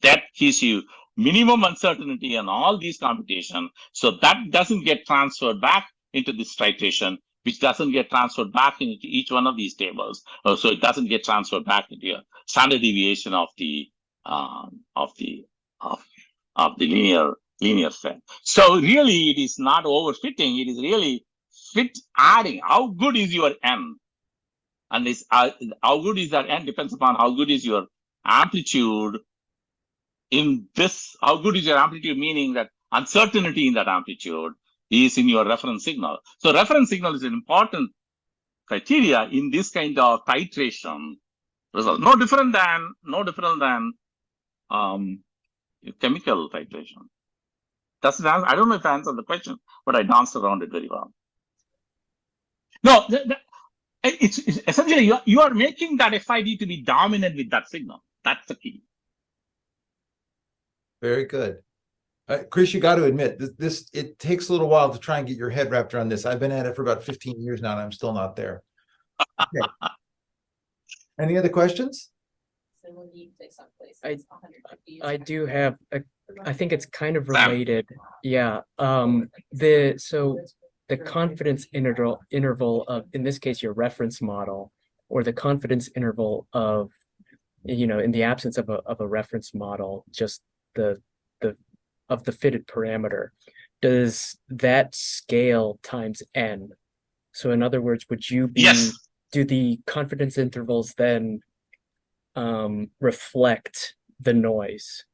That gives you minimum uncertainty on all these computations. So that doesn't get transferred back into this titration, which doesn't get transferred back into each one of these tables. So it doesn't get transferred back into your standard deviation of the linear set. So really, it is not overfitting. It is really fit adding. How good is your n? And this how good is that n depends upon how good is your amplitude. In this, how good is your amplitude? Meaning that uncertainty in that amplitude is in your reference signal. So reference signal is an important criteria in this kind of titration result. No different than chemical titration. I don't know if I answered the question, but I danced around it very well. No, it's essentially you are making that FID to be dominant with that signal. That's the key. Very good. Chris, you got to admit, it takes a little while to try and get your head wrapped around this. I've been at it for about 15 years now, and I'm still not there. Okay. Any other questions? I do have I think it's kind of related. Yeah. The confidence interval of, in this case, your reference model, or the confidence interval of, in the absence of a reference model, just the fitted parameter, does that scale times n? So in other words, would you be, yes, do the confidence intervals then reflect the noise?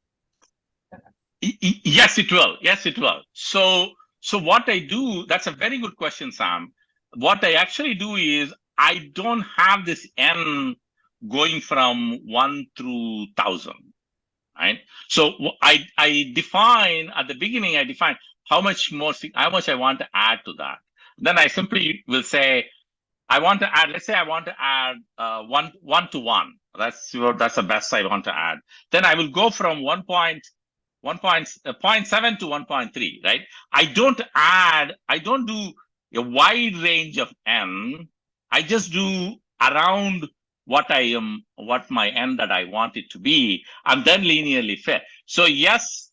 Yes, it will. Yes, it will. So what I do, that's a very good question, Sam. What I actually do is I don't have this n going from 1 through 1,000, right? So I define at the beginning, I define how much I want to add to that. Then I simply will say, I want to add, let's say I want to add 1 to 1. That's the best I want to add. Then I will go from 0.7 to 1.3, right? I don't do a wide range of n. I just do around what my n that I want it to be, and then linearly fit. So yes,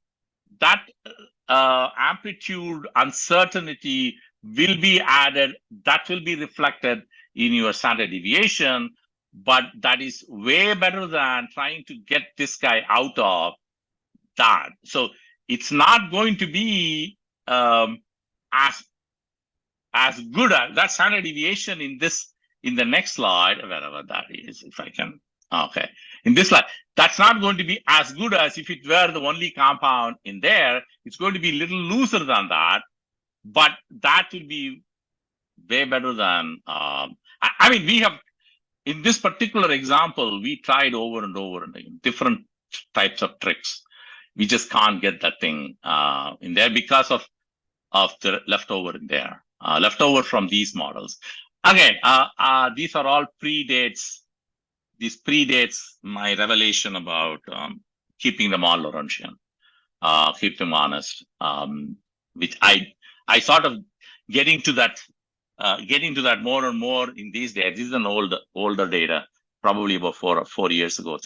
that amplitude uncertainty will be added. That will be reflected in your standard deviation, but that is way better than trying to get this guy out of that. So it's not going to be as good as that standard deviation in the next slide, wherever that is, if I can. Okay, in this slide, that's not going to be as good as if it were the only compound in there. It's going to be a little looser than that, but that will be way better than. I mean, we have, in this particular example, we tried over and over and different types of tricks. We just can't get that thing in there because of the leftover in there, leftover from these models. Again, these are all predates. This predates my revelation about keeping them all Lorentzian, keep them honest, which I sort of getting to that more and more in these days. This is an older data, probably about 3 or 4 years ago.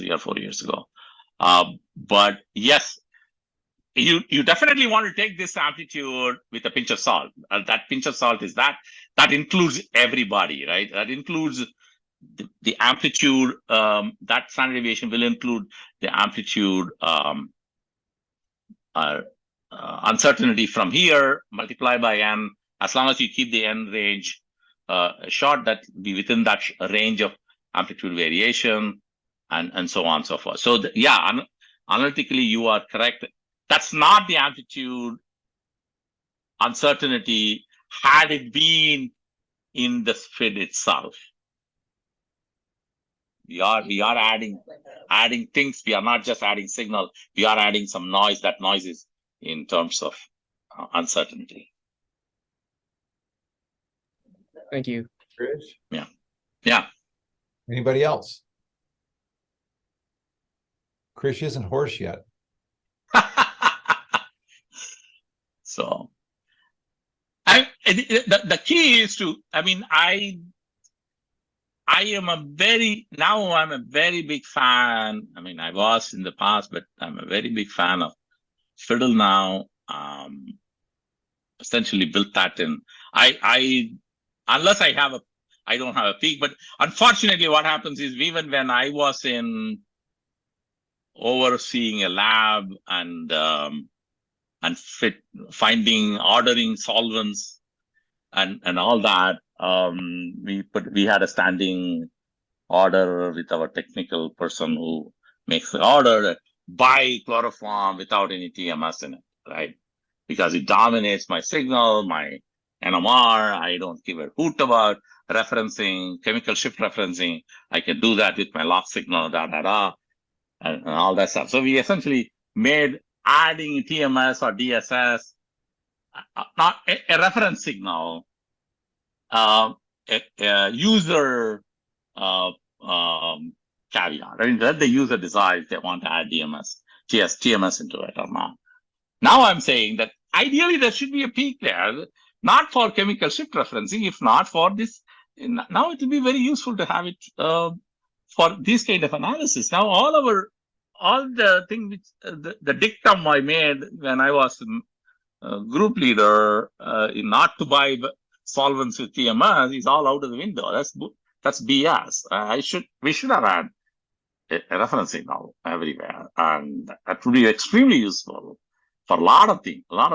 But yes, you definitely want to take this amplitude with a pinch of salt. That pinch of salt is that includes everybody, right? That includes the amplitude. That standard deviation will include the amplitude uncertainty from here, multiplied by n. As long as you keep the n range short, that be within that range of amplitude variation, and so on and so forth. So analytically, you are correct. That's not the amplitude uncertainty had it been in the FID itself. We are adding things. We are not just adding signal. We are adding some noise. That noise is in terms of uncertainty. Thank you. Krish? Yeah. Anybody else? Krish isn't hoarse yet. So, the key is to, I'm a very big fan. I mean, I was in the past, but I'm a very big fan of Fiddle now. Essentially built that in. Unless I don't have a peak, but unfortunately what happens is even when I was in overseeing a lab and ordering solvents and all that, we had a standing order with our technical person who makes the order, buy chloroform without any TMS in it, right? Because it dominates my signal, my NMR. I don't give a hoot about referencing, chemical shift referencing. I can do that with my log signal, and all that stuff. So we essentially made adding TMS or DSS, not a reference signal, a user caveat. I mean, let the user decide if they want to add TMS into it or not. Now I'm saying that ideally there should be a peak there, not for chemical shift referencing, if not for this. Now it will be very useful to have it for this kind of analysis. Now all the thing which the dictum I made when I was group leader not to buy solvents with TMS is all out of the window. That's BS. We should have had a reference signal everywhere, and that would be extremely useful for a lot of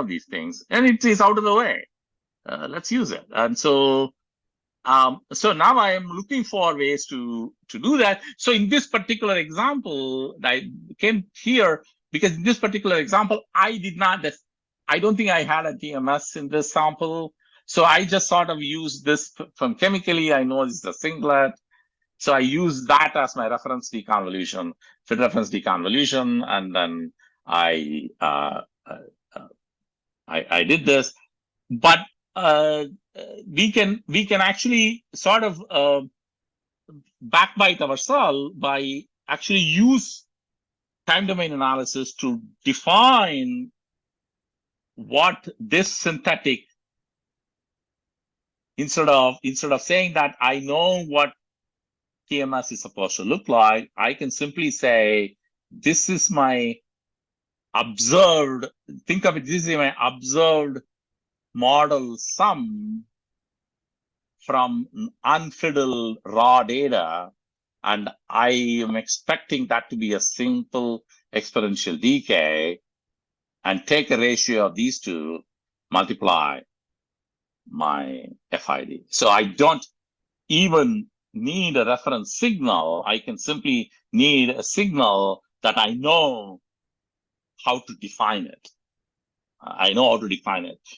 these things, and it is out of the way. Let's use it. And so now I am looking for ways to do that. So in this particular example, I came here because in this particular example, I don't think I had a TMS in this sample. So I just sort of used this from chemically. I know this is a singlet. So I use that as my reference deconvolution, FID reference deconvolution, and then I did this. But we can actually sort of backbite ourselves by actually use time domain analysis to define what this synthetic, instead of saying that I know what TMS is supposed to look like, I can simply say, this is my observed, think of it, this is my observed model sum from unfiddled raw data, and I am expecting that to be a simple exponential decay, and take a ratio of these two, multiply my FID. So I don't even need a reference signal. I can simply need a signal that I know how to define it.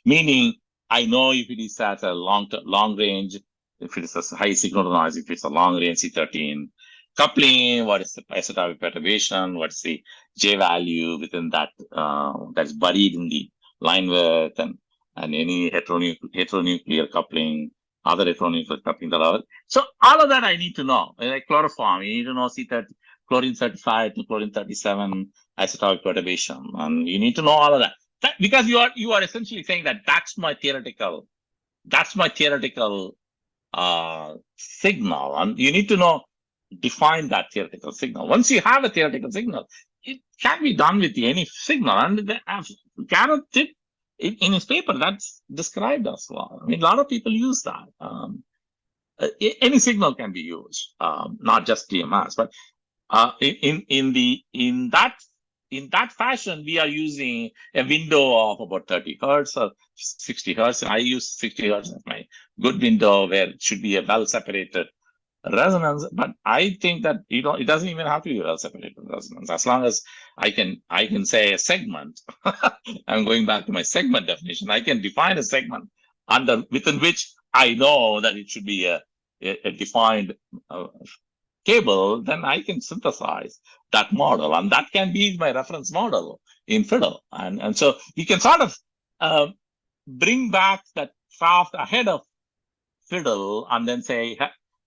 Meaning I know if it is at a long range, if it is a high signal to noise, if it's a long range C13 coupling, what is the isotopic perturbation, what's the J value within that that's buried in the line width, and any heteronuclear coupling, other heteronuclear coupling that are. So all of that I need to know. Like chloroform, you need to know C30, chlorine 35 to chlorine 37 isotopic perturbation, and you need to know all of that. Because you are essentially saying that that's my theoretical signal, and you need to define that theoretical signal. Once you have a theoretical signal, it can be done with any signal, and Garrett did in his paper that's described as well. I mean, a lot of people use that. Any signal can be used, not just TMS, but in that fashion, we are using a window of about 30 hertz or 60 hertz. I use 60 hertz as my good window, where it should be a well-separated resonance, but I think that it doesn't even have to be a separated resonance. As long as I can say a segment. I'm going back to my segment definition. I can define a segment within which I know that it should be a defined cable. Then I can synthesize that model, and that can be my reference model in fiddle. And so you can sort of bring back that craft ahead of fiddle, and then say,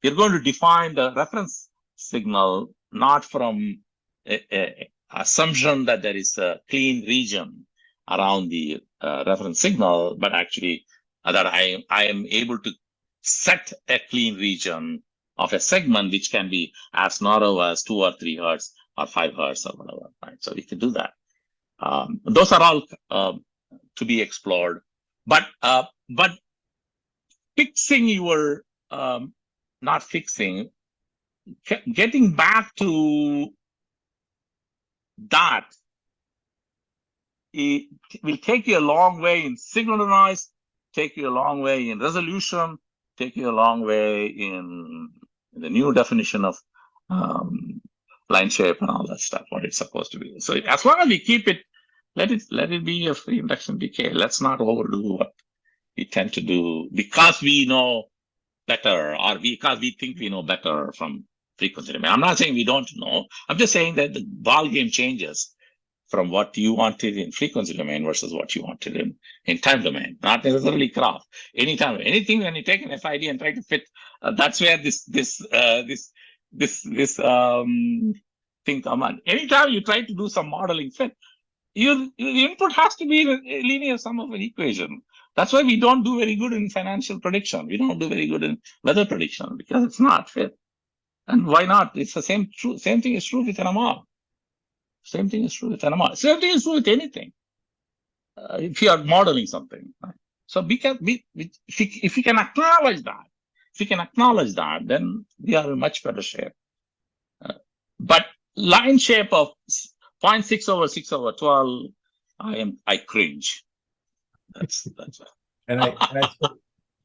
you're going to define the reference signal not from a assumption that there is a clean region around the reference signal, but actually that I am able to set a clean region of a segment which can be as narrow as 2 or 3 hertz or 5 hertz or whatever. Right? So we can do that. Those are all to be explored, but fixing your not fixing, getting back to that, it will take you a long way in signal to noise, take you a long way in resolution, take you a long way in the new definition of line shape and all that stuff, what it's supposed to be. So as long as we keep it, let it be a free induction decay. Let's not overdo what we tend to do because we know better, or because we think we know better from frequency domain. I'm not saying we don't know. I'm just saying that the ball game changes from what you wanted in frequency domain versus what you wanted in time domain. Not necessarily craft. Anytime, anything when you take an FID and try to fit, that's where this thing come on. Anytime you try to do some modeling fit, your input has to be a linear sum of an equation. That's why we don't do very good in financial prediction. We don't do very good in weather prediction because it's not fit. And why not? It's the same thing is true with NMR. Same thing is true with NMR. Same thing is true with anything. If you are modeling something. Right? So if we can acknowledge that, then we are in much better shape. But line shape of 0.6 over 6 over 12, I cringe. That's And I spent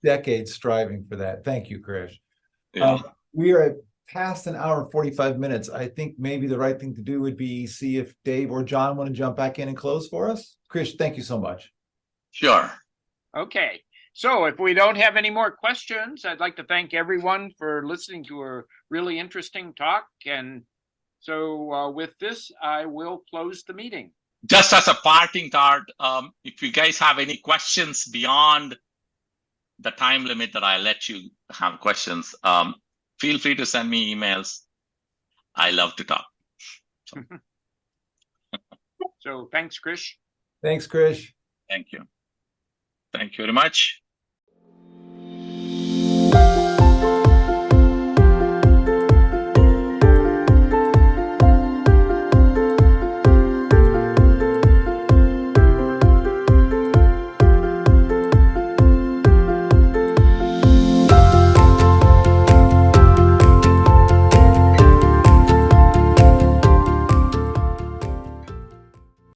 decades striving for that. Thank you, Krish. yeah. We are at past an hour and 45 minutes. I think maybe the right thing to do would be see if Dave or John want to jump back in and close for us. Krish, thank you so much. Sure. Okay. So if we don't have any more questions, I'd like to thank everyone for listening to a really interesting talk. And so with this, I will close the meeting. Just as a parting thought, if you guys have any questions beyond the time limit that I let you have questions, feel free to send me emails. I love to talk. So thanks, Krish. Thanks, Krish. Thank you. Thank you very much.